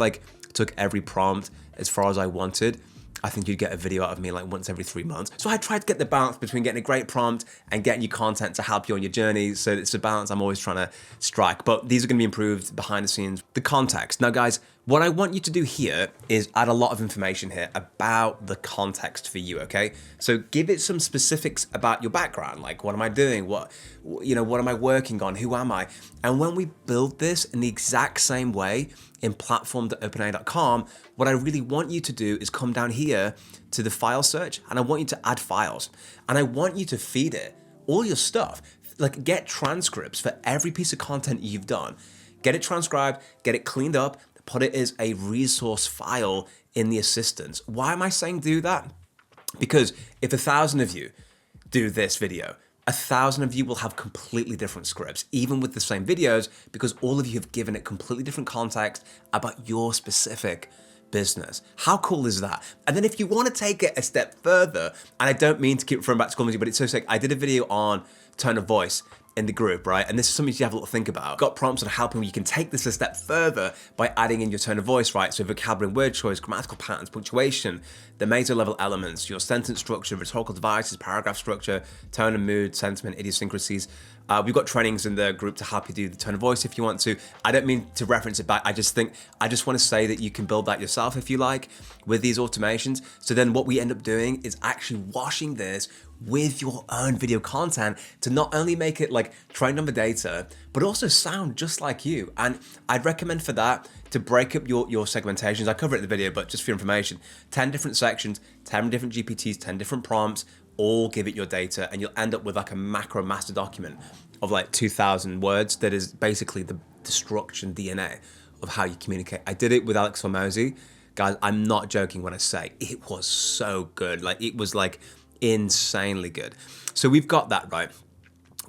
took every prompt as far as I wanted, I think you'd get a video out of me once every 3 months. So I tried to get the balance between getting a great prompt and getting you content to help you on your journey. So it's a balance I'm always trying to strike, but these are gonna be improved behind the scenes. The context. Now guys, what I want you to do here is add a lot of information here about the context for you, okay? So give it some specifics about your background, like what am I doing? What am I working on? Who am I? And when we build this in the exact same way in platform.openai.com, what I really want you to do is come down here to the file search, and I want you to add files, and I want you to feed it all your stuff. Get transcripts for every piece of content you've done. Get it transcribed, get it cleaned up, put it as a resource file in the assistants. Why am I saying do that? Because if 1,000 of you do this video, 1,000 of you will have completely different scripts, even with the same videos, because all of you have given it completely different context about your specific business. How cool is that? And then if you want to take it a step further, and I don't mean to keep referring back to comedy, but it's so sick. I did a video on tone of voice in the group, right? And this is something you have a little think about. Got prompts on helping you can take this a step further by adding in your tone of voice, right? So vocabulary and word choice, grammatical patterns, punctuation, the meta level elements, your sentence structure, rhetorical devices, paragraph structure, tone and mood, sentiment, idiosyncrasies. We've got trainings in the group to help you do the tone of voice if you want to. I don't mean to reference it back. I just want to say that you can build that yourself if you like with these automations. So then what we end up doing is actually washing this with your own video content to not only make it like trained on the data, but also sound just like you. And I'd recommend for that to break up your segmentations. I cover it in the video, but just for your information, 10 different sections, 10 different GPTs, 10 different prompts, all give it your data, and you'll end up with like a macro master document of like 2,000 words that is basically the structure and DNA of how you communicate. I did it with Alex Hormozy. Guys, I'm not joking when I say it was so good. Like it was like insanely good. So we've got that, right?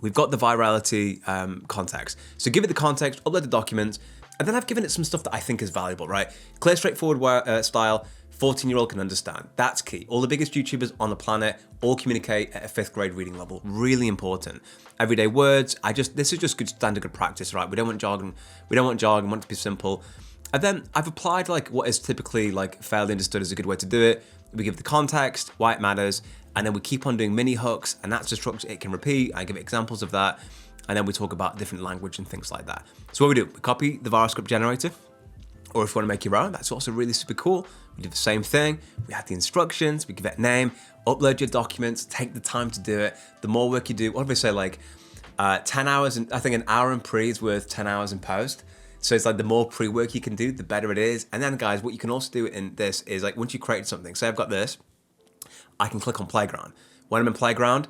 We've got the virality context. So give it the context, upload the documents, and then I've given it some stuff that I think is valuable, right? Clear, straightforward style, 14-year-old can understand. That's key. All the biggest YouTubers on the planet all communicate at a 5th grade reading level. Really important. Everyday words. This is just good standard good practice, right? We don't want jargon. We want it to be simple. And then I've applied like what is typically like fairly understood as a good way to do it. We give the context, why it matters, and then we keep on doing mini hooks, and that's the structure it can repeat. I give examples of that, and then we talk about different language and things like that. So what we do, we copy the viral script generator, or if you want to make your own, that's also really super cool. We do the same thing. We add the instructions, we give it a name, upload your documents, take the time to do it. The more work you do, what do we say, like 10 hours, and I think an hour in pre is worth 10 hours in post. So it's like the more pre-work you can do, the better it is. And then guys, what you can also do in this is like once you create something, say I've got this, I can click on Playground. When I'm in Playground,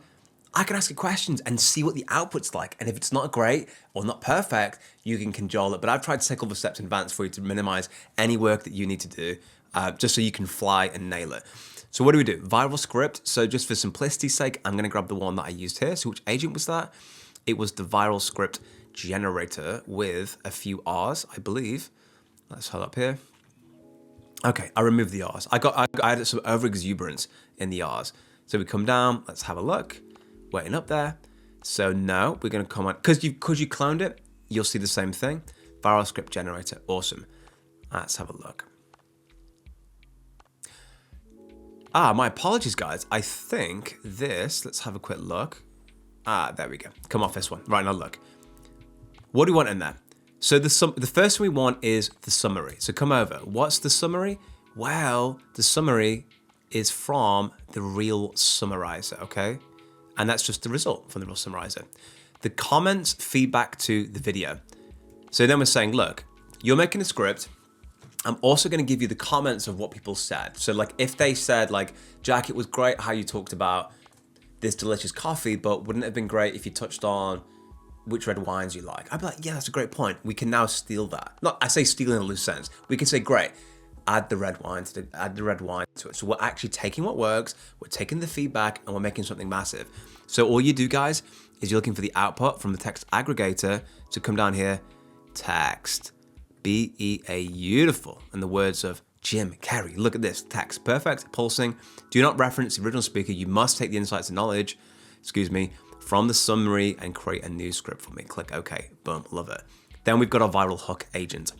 I can ask it questions and see what the output's like. And if it's not great or not perfect, you can control it. But I've tried to take all the steps in advance for you to minimize any work that you need to do, just so you can fly and nail it. So what do we do? Viral script. So just for simplicity's sake, I'm gonna grab the one that I used here. So which agent was that? It was the viral script generator with a few R's, I believe. Let's hold up here. Okay, I removed the R's. I added some over exuberance in the R's. So we come down, let's have a look. Waiting up there. So no, we're gonna come on, because you cloned it, you'll see the same thing. Viral script generator, awesome. Let's have a look. My apologies guys. I think this, let's have a quick look. There we go. Come off this one. Right, now look. What do we want in there? So the first thing we want is the summary. So come over. What's the summary? Well, the summary is from the Real Summarizer, okay? And that's just the result from the Real Summarizer. The comments feedback to the video. So then we're saying, look, you're making a script. I'm also going to give you the comments of what people said. So like if they said like, Jack, it was great how you talked about this delicious coffee, but wouldn't it have been great if you touched on which red wines you like? I'd be like, yeah, that's a great point. We can now steal that. Not, I say steal in a loose sense. We can say, great, add the red wine to it. So we're actually taking what works, we're taking the feedback, and we're making something massive. So all you do, guys, is you're looking for the output from the text aggregator to come down here, text, beautiful. In the words of Jim Carrey, look at this, text, perfect, pulsing. Do not reference the original speaker. You must take the insights and knowledge, from the summary and create a new script for me. Click OK, boom, love it. Then we've got our viral hook agent.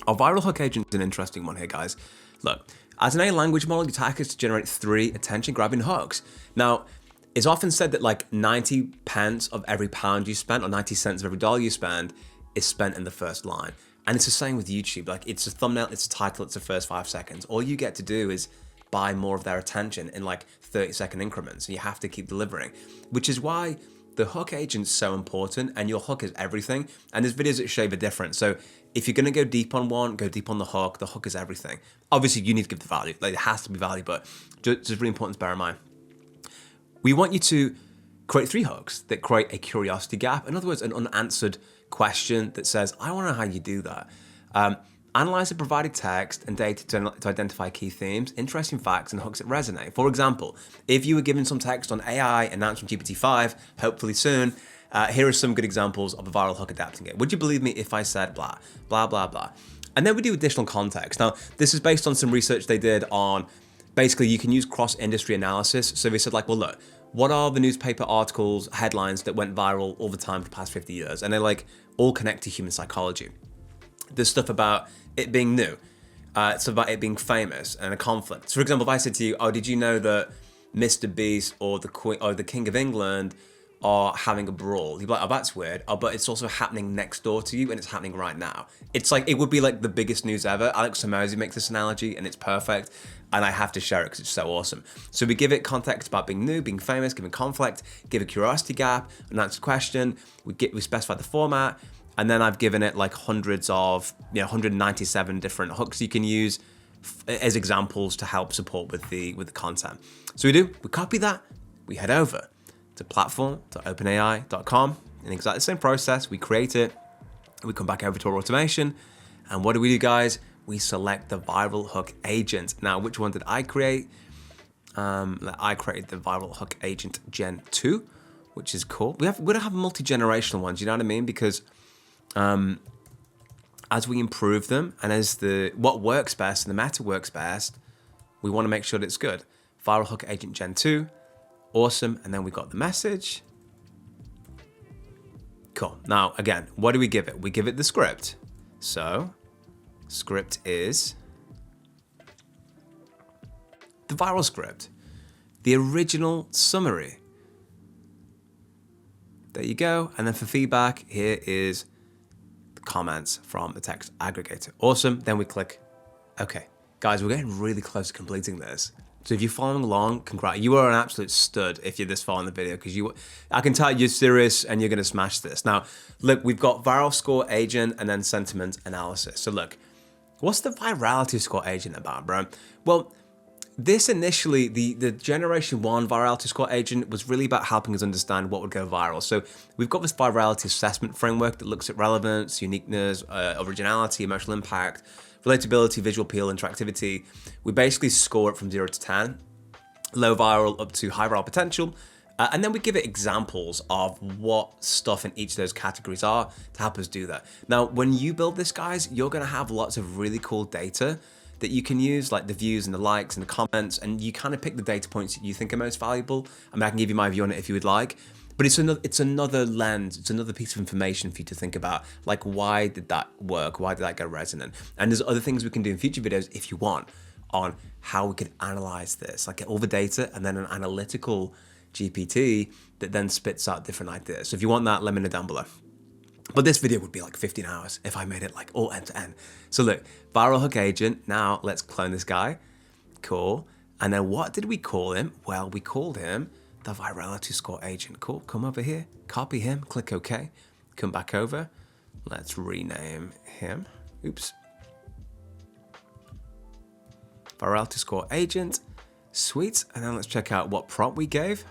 Our viral hook agent is an interesting one here, guys. Look, as an AI language model, your task is to generate 3 attention-grabbing hooks. Now, it's often said that like 90 pence of every pound you spend, or 90 cents of every dollar you spend, is spent in the first line. And it's the same with YouTube. Like it's a thumbnail, it's a title, it's the first 5 seconds. All you get to do is buy more of their attention in like 30-second increments, and you have to keep delivering, which is why the hook agent's so important, and your hook is everything. And there's videos that show the difference. So if you're gonna go deep on one, go deep on the hook. The hook is everything. Obviously, you need to give the value. Like it has to be value, but just really important to bear in mind. We want you to create 3 hooks that create a curiosity gap. In other words, an unanswered question that says, I wanna know how you do that. Analyze the provided text and data to identify key themes, interesting facts, and hooks that resonate. For example, if you were given some text on AI announced from GPT-5, hopefully soon, here are some good examples of a viral hook adapting it. Would you believe me if I said blah, blah, blah, blah? And then we do additional context. Now, this is based on some research they did on, basically you can use cross-industry analysis. So they said like, well, look, what are the newspaper articles, headlines that went viral all the time for the past 50 years? And they like all connect to human psychology. There's stuff about it being new. It's about it being famous and a conflict. So for example, if I said to you, oh, did you know that Mr. Beast or the Queen or the King of England are having a brawl? You'd be like, oh, that's weird. Oh, but it's also happening next door to you and it's happening right now. It's like, it would be like the biggest news ever. Alex Hormozi makes this analogy and it's perfect. And I have to share it because it's so awesome. So we give it context about being new, being famous, giving conflict, give a curiosity gap, an answer question. We specify the format. And then I've given it like hundreds of, 197 different hooks you can use as examples to help support with the content. So we copy that, we head over to platform.openai.com. In exactly the same process, we create it, we come back over to our automation. And what do, guys? We select the viral hook agent. Now, which one did I create? I created the viral hook agent Gen 2, which is cool. We don't have multi-generational ones, you know what I mean? Because as we improve them and as what works best and the meta works best, we want to make sure that it's good. Viral hook agent Gen 2, awesome. And then we got the message. Cool. Now, again, what do we give it? We give it the script. So script is the viral script, the original summary. There you go. And then for feedback, here is the comments from the text aggregator. Awesome. Then we click OK. Guys, we're getting really close to completing this. So if you're following along, congrats. You are an absolute stud if you're this far in the video, because I can tell you're serious and you're going to smash this. Now, look, we've got viral score agent and then sentiment analysis. So look, what's the virality score agent about, bro? Well, this initially, the generation 1 virality score agent was really about helping us understand what would go viral. So we've got this virality assessment framework that looks at relevance, uniqueness, originality, emotional impact, relatability, visual appeal, interactivity. We basically score it from 0 to 10, low viral up to high viral potential. And then we give it examples of what stuff in each of those categories are to help us do that. Now, when you build this, guys, you're gonna have lots of really cool data that you can use, like the views and the likes and the comments, and you kind of pick the data points that you think are most valuable. I mean, I can give you my view on it if you would like, but it's another lens, it's another piece of information for you to think about, like why did that work? Why did that get resonant? And there's other things we can do in future videos if you want on how we could analyze this, like get all the data and then an analytical GPT that then spits out different ideas. So if you want that, let me know down below. But this video would be like 15 hours if I made it like all end to end. So look, viral hook agent. Now let's clone this guy. Cool. And then what did we call him? Well, we called him the virality score agent. Cool. Come over here, copy him, click OK. Come back over. Let's rename him. Oops. Virality score agent. Sweet. And then let's check out what prompt we gave.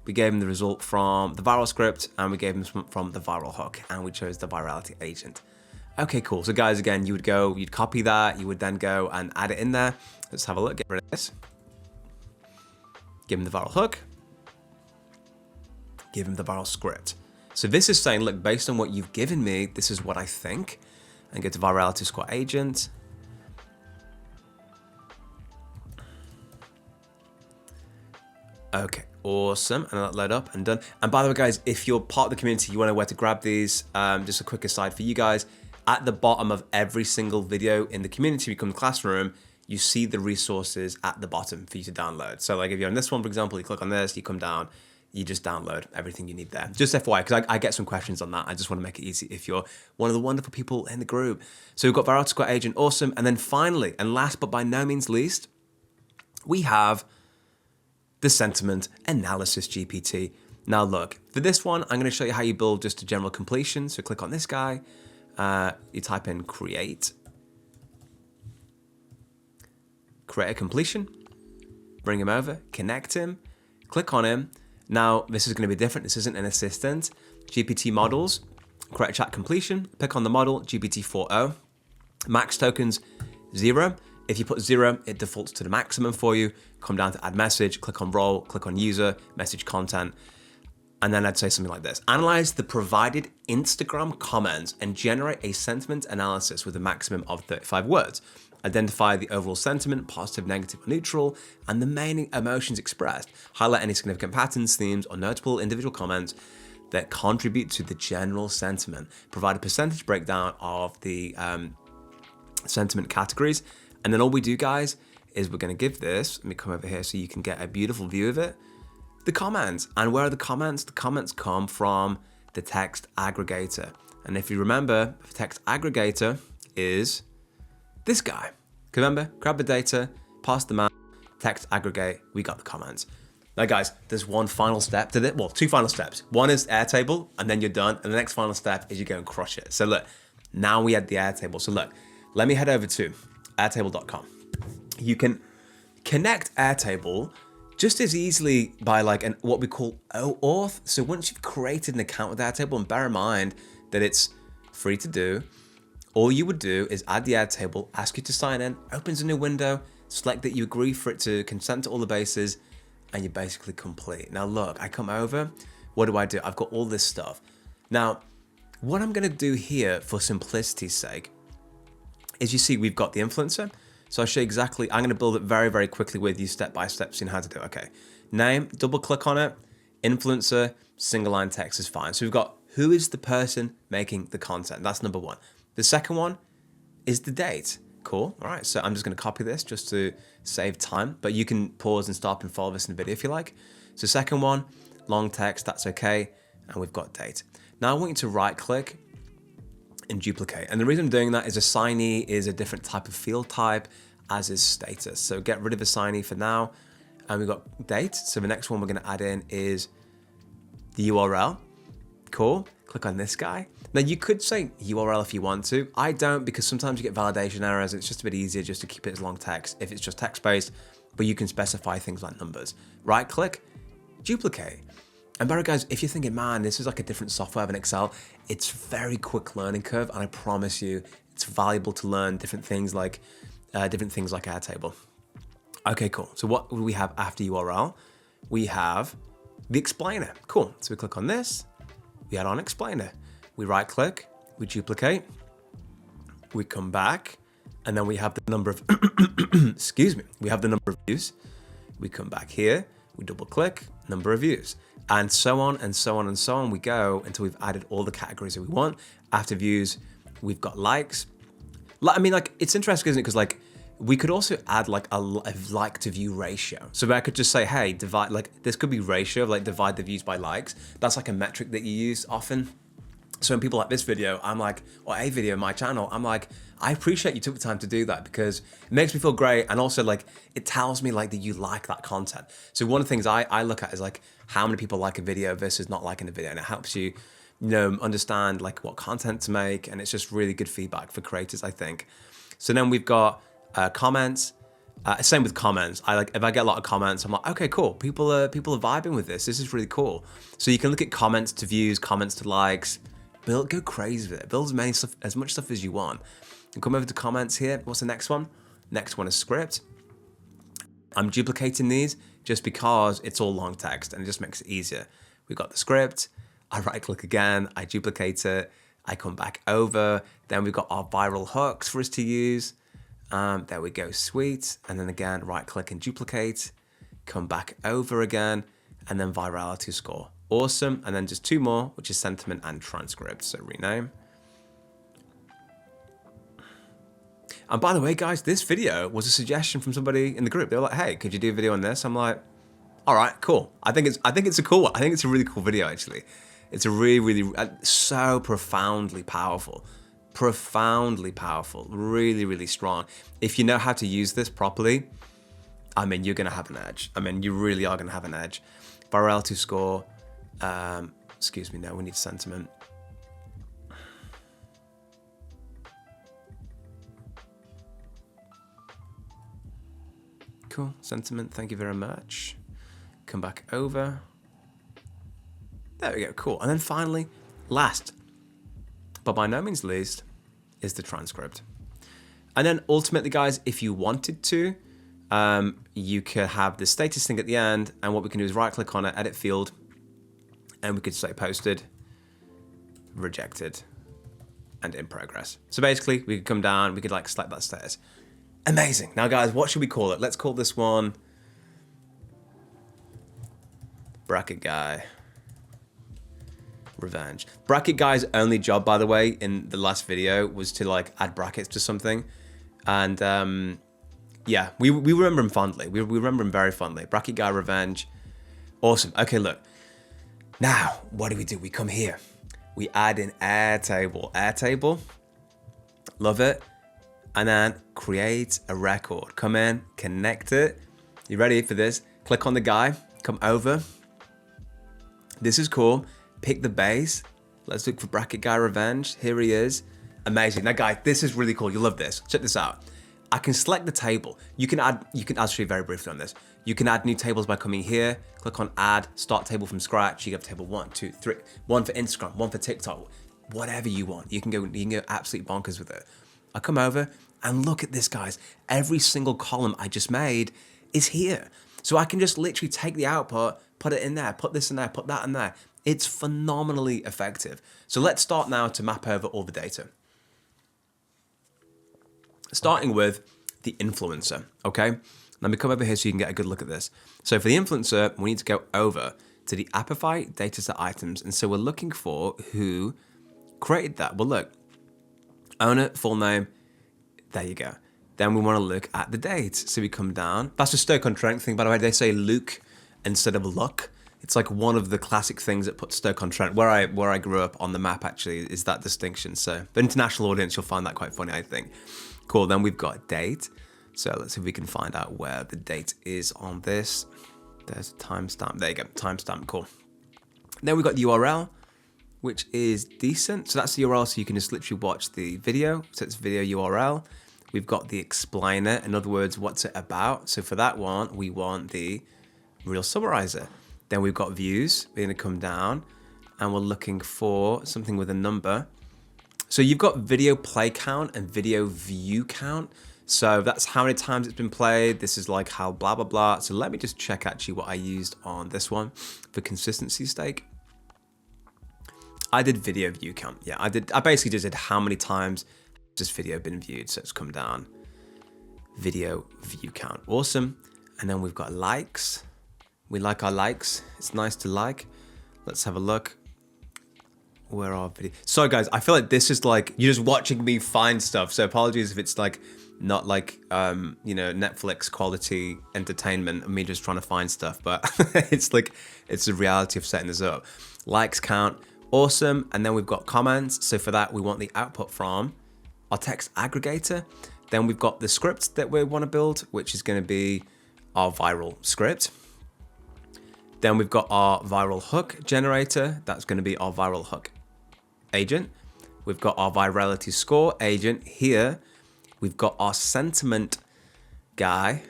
We gave him the result from the viral script and we gave him from the viral hook, and we chose the virality agent. Okay, cool. So guys, again, you'd copy that, you would then go and add it in there. Let's have a look, get rid of this. Give him the viral hook. Give him the viral script. So this is saying, look, based on what you've given me, this is what I think. And go to virality score agent. Okay, awesome. And that led up and done. And by the way, guys, if you're part of the community, you want to know where to grab these, just a quick aside for you guys. At the bottom of every single video in the community, Become the Classroom, you see the resources at the bottom for you to download. So like if you're on this one, for example, you click on this, you come down, you just download everything you need there. Just FYI, because I get some questions on that. I just want to make it easy if you're one of the wonderful people in the group. So we've got Virality Score Agent, awesome. And then finally, and last but by no means least, we have the Sentiment Analysis GPT. Now look, for this one, I'm going to show you how you build just a general completion. So click on this guy, you type in create a completion, bring him over, connect him, click on him. Now this is going to be different. This isn't an assistant. GPT models, create a chat completion, pick on the model, GPT 4.0, max tokens 0. If you put 0, it defaults to the maximum for you. Come down to add message, click on role, click on user, message content. And then I'd say something like this. Analyze the provided Instagram comments and generate a sentiment analysis with a maximum of 35 words. Identify the overall sentiment, positive, negative, or neutral, and the main emotions expressed. Highlight any significant patterns, themes, or notable individual comments that contribute to the general sentiment. Provide a percentage breakdown of the sentiment categories. And then all we do, guys, is we're going to give this, let me come over here so you can get a beautiful view of it, the comments. And where are the comments? The comments come from the text aggregator. And if you remember, the text aggregator is this guy. Remember, grab the data, pass the map, text aggregate, we got the comments. Now guys, there's one final step to this. Well, two final steps. One is Airtable, and then you're done. And the next final step is you go and crush it. So look, now we add the Airtable. So look, let me head over to airtable.com. You can connect Airtable just as easily by like what we call OAuth. So once you've created an account with Airtable, and bear in mind that it's free to do, all you would do is add the Airtable, ask you to sign in, opens a new window, select that you agree for it to consent to all the bases, and you're basically complete. Now look, I come over, what do? I've got all this stuff. Now, what I'm gonna do here for simplicity's sake is you see we've got the influencer. So I'll show you exactly, I'm gonna build it very, very quickly with you step by step, seeing how to do it. Okay, name, double click on it, influencer, single line text is fine. So we've got who is the person making the content, that's number one. The second one is the date. Cool, all right, so I'm just gonna copy this just to save time, but you can pause and stop and follow this in the video if you like. So second one, long text, that's okay, and we've got date. Now I want you to right click and duplicate. And the reason I'm doing that is assignee is a different type of field type, as is status. So get rid of assignee for now, and we've got date. So the next one we're gonna add in is the URL. Cool, click on this guy. Now you could say URL if you want to. I don't, because sometimes you get validation errors. It's just a bit easier just to keep it as long text if it's just text-based, but you can specify things like numbers. Right click, duplicate. And better guys, if you're thinking, man, this is like a different software than Excel, it's very quick learning curve, and I promise you, it's valuable to learn different things like Airtable. Okay, cool. So what do we have after URL? We have the explainer. Cool. So we click on this, we add on explainer. We right click, we duplicate, we come back, and then we have the number of, excuse me, we have the number of views. We come back here, we double click, number of views, and so on and so on and so on we go until we've added all the categories that we want. After views, we've got likes. I mean, like, it's interesting, isn't it? Because like, we could also add like a like to view ratio. So I could just say, hey, divide, like this could be ratio of like divide the views by likes. That's like a metric that you use often. So when people like this video, I'm like, or a video on my channel, I'm like, I appreciate you took the time to do that because it makes me feel great. And also like, it tells me like that you like that content. So one of the things I look at is like how many people like a video versus not liking a video. And it helps you, you know, understand like what content to make. And it's just really good feedback for creators, I think. So then we've got comments. Same with comments. If I get a lot of comments, I'm like, okay, cool. People are vibing with this. This is really cool. So you can look at comments to views, comments to likes. Go crazy with it. Build as much stuff as you want. And come over to comments here. What's the next one? Next one is script. I'm duplicating these just because it's all long text and it just makes it easier. We've got the script. I right click again. I duplicate it. I come back over. Then we've got our viral hooks for us to use. There we go, sweet. And then again, right click and duplicate. Come back over again. And then virality score. Awesome. And then just two more, which is sentiment and transcript. So rename. And by the way, guys, this video was a suggestion from somebody in the group. They were like, hey, could you do a video on this? I'm like, all right, cool. I think it's a cool one. I think it's a really cool video, actually. It's a really, so profoundly powerful. Profoundly powerful. Really, really strong. If you know how to use this properly, I mean, you're going to have an edge. I mean, you really are going to have an edge. Virality score. Excuse me, no, we need sentiment. Cool, sentiment, thank you very much. Come back over. There we go, cool. And then finally, last, but by no means least, is the transcript. And then ultimately, guys, if you wanted to, you could have the status thing at the end, and what we can do is right click on it, edit field, and we could say posted, rejected, and in progress. So basically we could come down, we could like select that status. Amazing. Now guys, what should we call it? Let's call this one Bracket Guy Revenge. Bracket Guy's only job, by the way, in the last video was to like add brackets to something. And yeah, we remember him fondly. We remember him very fondly. Bracket Guy Revenge. Awesome. Okay, look. Now, what do? We come here. We add in Airtable. Airtable. Love it. And then create a record. Come in, connect it. You ready for this? Click on the guy, come over. This is cool. Pick the base. Let's look for Bracket Guy Revenge. Here he is. Amazing. Now guys, this is really cool. You'll love this. Check this out. I can select the table. You can actually very briefly on this. You can add new tables by coming here, click on add, start table from scratch. You have table 1, 2, 3, one for Instagram, one for TikTok, whatever you want. You can go absolutely bonkers with it. I come over and look at this, guys. Every single column I just made is here. So I can just literally take the output, put it in there, put this in there, put that in there. It's phenomenally effective. So let's start now to map over all the data. Starting with the influencer, okay? Let me come over here so you can get a good look at this. So for the influencer, we need to go over to the Appify dataset items. And so we're looking for who created that. Well, look, owner, full name, there you go. Then we want to look at the date. So we come down. That's a Stoke-on-Trent thing, by the way. They say Luke instead of Luck. It's like one of the classic things that put Stoke-on-Trent, where I grew up on the map actually, is that distinction. So the international audience, you'll find that quite funny, I think. Cool, then we've got date. So let's see if we can find out where the date is on this. There's a timestamp. There you go, timestamp, cool. Then we've got the URL, which is decent. So that's the URL, so you can just literally watch the video. So it's video URL. We've got the explainer, in other words, what's it about? So for that one, we want the Reel Summarizer. Then we've got views. We're gonna come down and we're looking for something with a number. So you've got video play count and video view count. So that's how many times it's been played. This is like how blah, blah, blah. So let me just check actually what I used on this one for consistency's sake. I did video view count. Yeah, I basically just did how many times this video been viewed. So it's come down, video view count. Awesome. And then we've got likes. We like our likes. It's nice to like. Let's have a look. Where are videos? So guys, I feel like this is like, you're just watching me find stuff. So apologies if it's like, not like, you know, Netflix quality entertainment of me just trying to find stuff, but it's like, it's the reality of setting this up. Likes count, awesome. And then we've got comments. So for that, we want the output from our text aggregator. Then we've got the script that we want to build, which is going to be our viral script. Then we've got our viral hook generator. That's going to be our viral hook agent. We've got our virality score agent here. We've got our sentiment guy.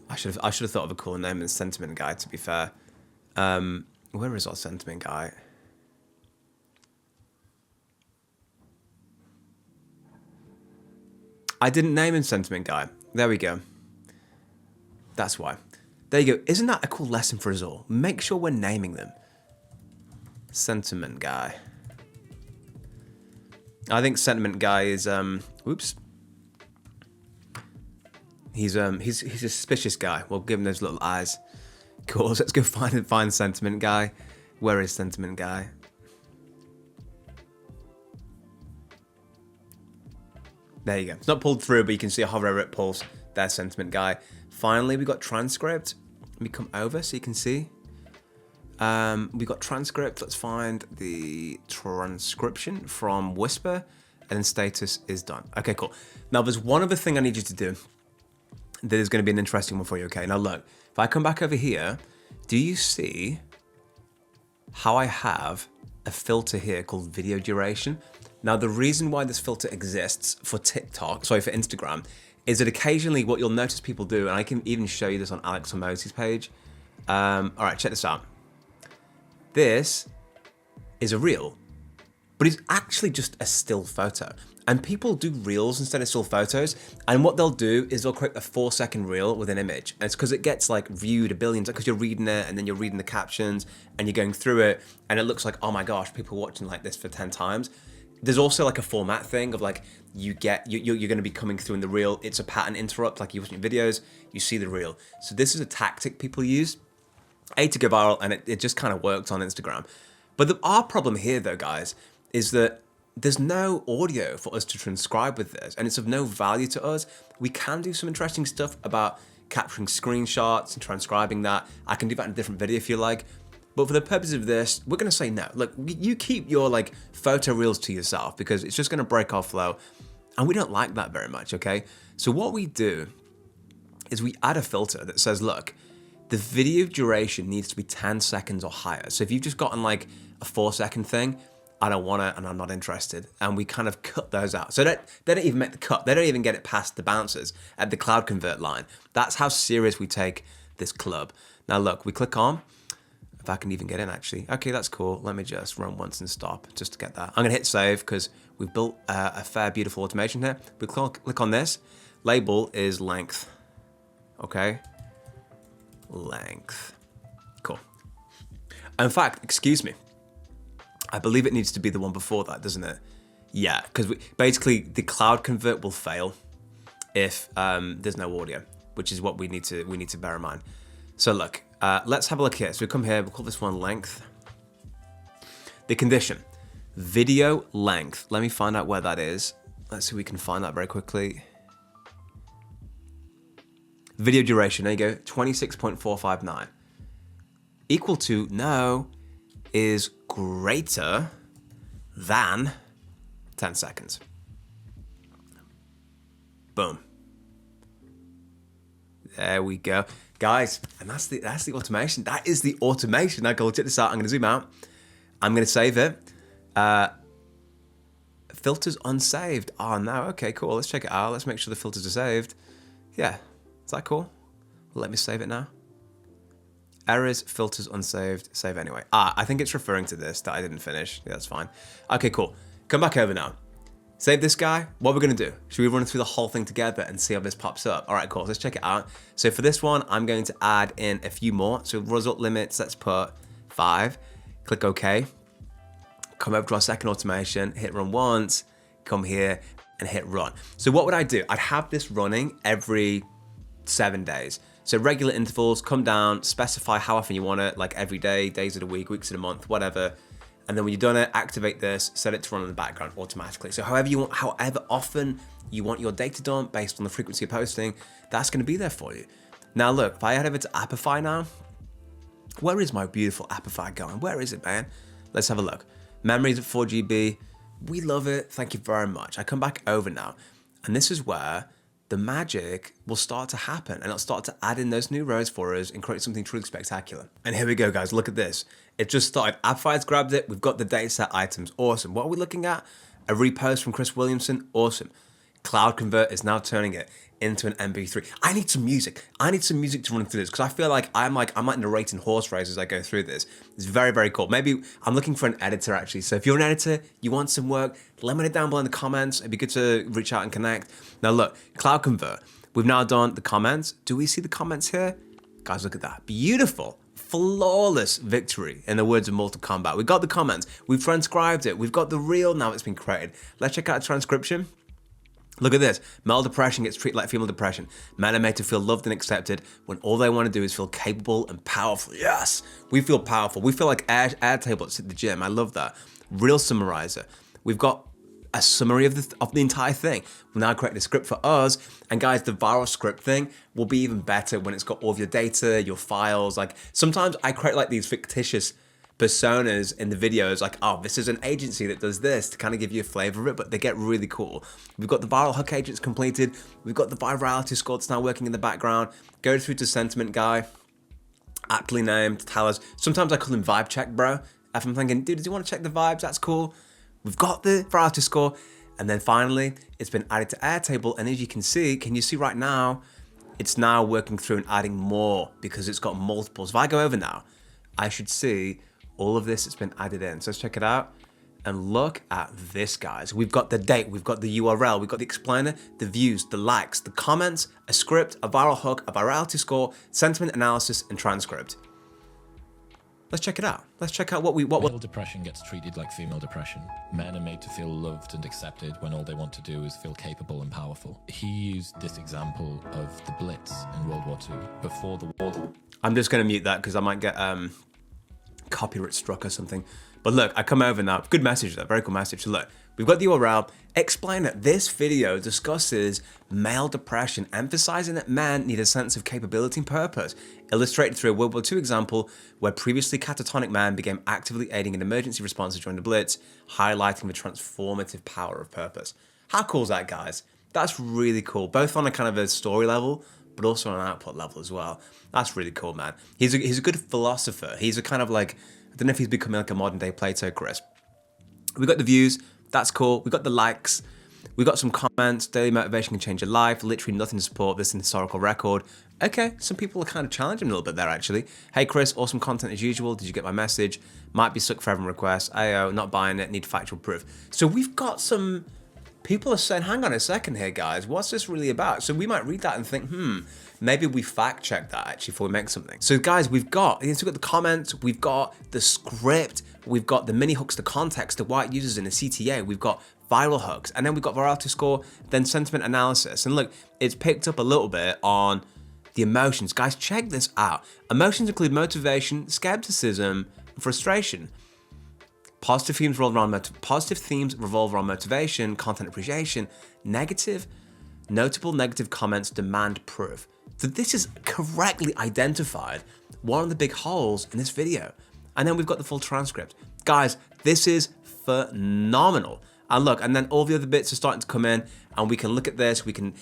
I should have thought of a cooler name than sentiment guy, to be fair. Where is our sentiment guy? I didn't name him sentiment guy. There we go. That's why. There you go. Isn't that a cool lesson for us all? Make sure we're naming them. Sentiment guy. I think sentiment guy is oops. He's a suspicious guy. We'll give him those little eyes. Cool. Let's go find sentiment guy. Where is sentiment guy? There you go. It's not pulled through, but you can see a hover over it pulls. There's sentiment guy. Finally, we got transcript. Let me come over so you can see. We got transcript. Let's find the transcription from Whisper, and then status is done. Okay, cool. Now there's one other thing I need you to do that is going to be an interesting one for you. Okay, now look, if I come back over here, do you see how I have a filter here called video duration? Now the reason why this filter exists for TikTok, sorry, for Instagram, is that occasionally what you'll notice people do, and I can even show you this on Alex Hormozzi's page. All right, check this out. This is a reel, but it's actually just a still photo. And people do reels instead of still photos. And what they'll do is they'll create a 4-second reel with an image. And it's because it gets like viewed a billion times because you're reading it and then you're reading the captions and you're going through it and it looks like, oh my gosh, people watching like this for 10 times. There's also like a format thing of like you're going to be coming through in the reel. It's a pattern interrupt, like you watch your videos, you see the reel. So this is a tactic people use, to go viral, and it just kind of worked on Instagram. But our problem here though, guys, is that there's no audio for us to transcribe with this, and it's of no value to us. We can do some interesting stuff about capturing screenshots and transcribing that. I can do that in a different video if you like. But for the purpose of this, we're gonna say no. Look, you keep your like photo reels to yourself because it's just gonna break our flow, and we don't like that very much, okay? So what we do is we add a filter that says, look, the video duration needs to be 10 seconds or higher. So if you've just gotten like a 4-second thing, I don't want it and I'm not interested. And we kind of cut those out. So they don't even make the cut. They don't even get it past the bouncers at the CloudConvert line. That's how serious we take this club. Now look, we click on, if I can even get in actually. Okay, that's cool. Let me just run once and stop just to get that. I'm gonna hit save because we've built a fair, beautiful automation here. We click on this. Label is length, okay? Length, cool. In fact, excuse me, I believe it needs to be the one before that, doesn't it? Yeah, because basically the CloudConvert will fail if there's no audio, which is what we need to bear in mind. So look, let's have a look here. So we come here, we'll call this one length. The condition, video length. Let me find out where that is. Let's see if we can find that very quickly. Video duration, there you go, 26.459. Equal to, no, is greater than 10 seconds. Boom. There we go. Guys, and that's the automation. That is the automation. Now go check this out. I'm gonna zoom out. I'm gonna save it. Filters unsaved. Oh no, okay, cool. Let's check it out. Let's make sure the filters are saved. Yeah, is that cool? Let me save it now. Errors, filters unsaved, save anyway. I think it's referring to this that I didn't finish. Yeah, that's fine. Okay, cool. Come back over now. Save this guy. What we're gonna do? Should we run through the whole thing together and see how this pops up? All right, cool. Let's check it out. So for this one, I'm going to add in a few more. So result limits, let's put 5. Click OK. Come over to our second automation, hit run once, come here and hit run. So what would I do? I'd have this running every 7 days. So regular intervals, come down, specify how often you want it, like every day, days of the week, weeks of the month, whatever. And then when you've done it, activate this, set it to run in the background automatically. So however often you want your data dump based on the frequency of posting, that's gonna be there for you. Now look, if I head over to Appify now, where is my beautiful Appify going? Where is it, man? Let's have a look. Memories at 4 GB. We love it, thank you very much. I come back over now, and this is where the magic will start to happen, and it'll start to add in those new rows for us and create something truly spectacular. And here we go, guys, look at this. It just started, Appify's grabbed it, we've got the dataset items, awesome. What are we looking at? A repost from Chris Williamson, awesome. CloudConvert is now turning it into an MP3. I need some music. I need some music to run through this because I feel like I'm like narrating horse races as I go through this. It's very, very cool. Maybe I'm looking for an editor actually. So if you're an editor, you want some work, let me know down below in the comments. It'd be good to reach out and connect. Now look, CloudConvert. We've now done the comments. Do we see the comments here? Guys, look at that. Beautiful. Flawless victory, in the words of Mortal Kombat. We've got the comments. We've transcribed it. We've got the reel. Now it's been created. Let's check out a transcription. Look at this. Male depression gets treated like female depression. Men are made to feel loved and accepted when all they want to do is feel capable and powerful. Yes, we feel powerful. We feel like AirTable at the gym. I love that. Real summarizer. We've got a summary of the entire thing. We'll now create a script for us. And guys, the viral script thing will be even better when it's got all of your data, your files. Like sometimes I create like these fictitious personas in the videos, like, oh, this is an agency that does this to kind of give you a flavor of it, but they get really cool. We've got the viral hook agents completed. We've got the virality score that's now working in the background. Go through to sentiment guy, aptly named, tell us. Sometimes I call him vibe check, bro. If I'm thinking, dude, do you want to check the vibes? That's cool. We've got the virality score. And then finally, it's been added to Airtable. And as you can see right now, it's now working through and adding more because it's got multiples. If I go over now, I should see all of this has been added in. So let's check it out. And look at this, guys. We've got the date, we've got the URL, we've got the explainer, the views, the likes, the comments, a script, a viral hook, a virality score, sentiment analysis, and transcript. Let's check it out. Let's check out what Male depression gets treated like female depression. Men are made to feel loved and accepted when all they want to do is feel capable and powerful. He used this example of the Blitz in World War II. Before the war... I'm just going to mute that because I might get copyright struck or something. But look, I come over now. Good message though, very cool message. So look, we've got the URL. Explain that this video discusses male depression, emphasizing that men need a sense of capability and purpose, illustrated through a World War II example where previously catatonic men began actively aiding in emergency responses during the Blitz, highlighting the transformative power of purpose. How cool is that, guys? That's really cool, both on a kind of a story level, but also on an output level as well. That's really cool, man. He's a good philosopher. He's a kind of like, I don't know if he's becoming like a modern day Plato, Chris. We got the views, that's cool. We got the likes, we got some comments, daily motivation can change your life, literally nothing to support this historical record. Okay, some people are kind of challenging a little bit there actually. Hey Chris, awesome content as usual. Did you get my message? Might be stuck for everyone requests. Ayo, not buying it, need factual proof. So we've got some people are saying, hang on a second here, guys, what's this really about? So we might read that and think, maybe we fact check that actually before we make something. So guys, we've got the comments, we've got the script, we've got the mini hooks, the context, the white users in the CTA, we've got viral hooks, and then we've got virality score, then sentiment analysis. And look, it's picked up a little bit on the emotions. Guys, check this out. Emotions include motivation, skepticism, and frustration. Positive themes revolve around motivation, content appreciation. Notable negative comments demand proof. So this is correctly identified one of the big holes in this video. And then we've got the full transcript. Guys, this is phenomenal. And look, and then all the other bits are starting to come in, and we can look at this, we can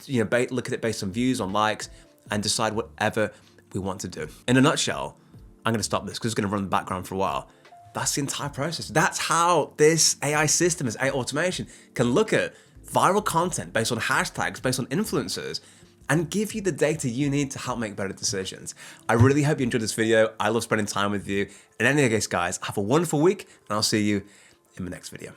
look at it based on views, on likes, and decide whatever we want to do. In a nutshell, I'm gonna stop this because it's gonna run in the background for a while. That's the entire process. That's how this AI system, this AI automation, can look at viral content based on hashtags, based on influencers, and give you the data you need to help make better decisions. I really hope you enjoyed this video. I love spending time with you. In any case, guys, have a wonderful week, and I'll see you in the next video.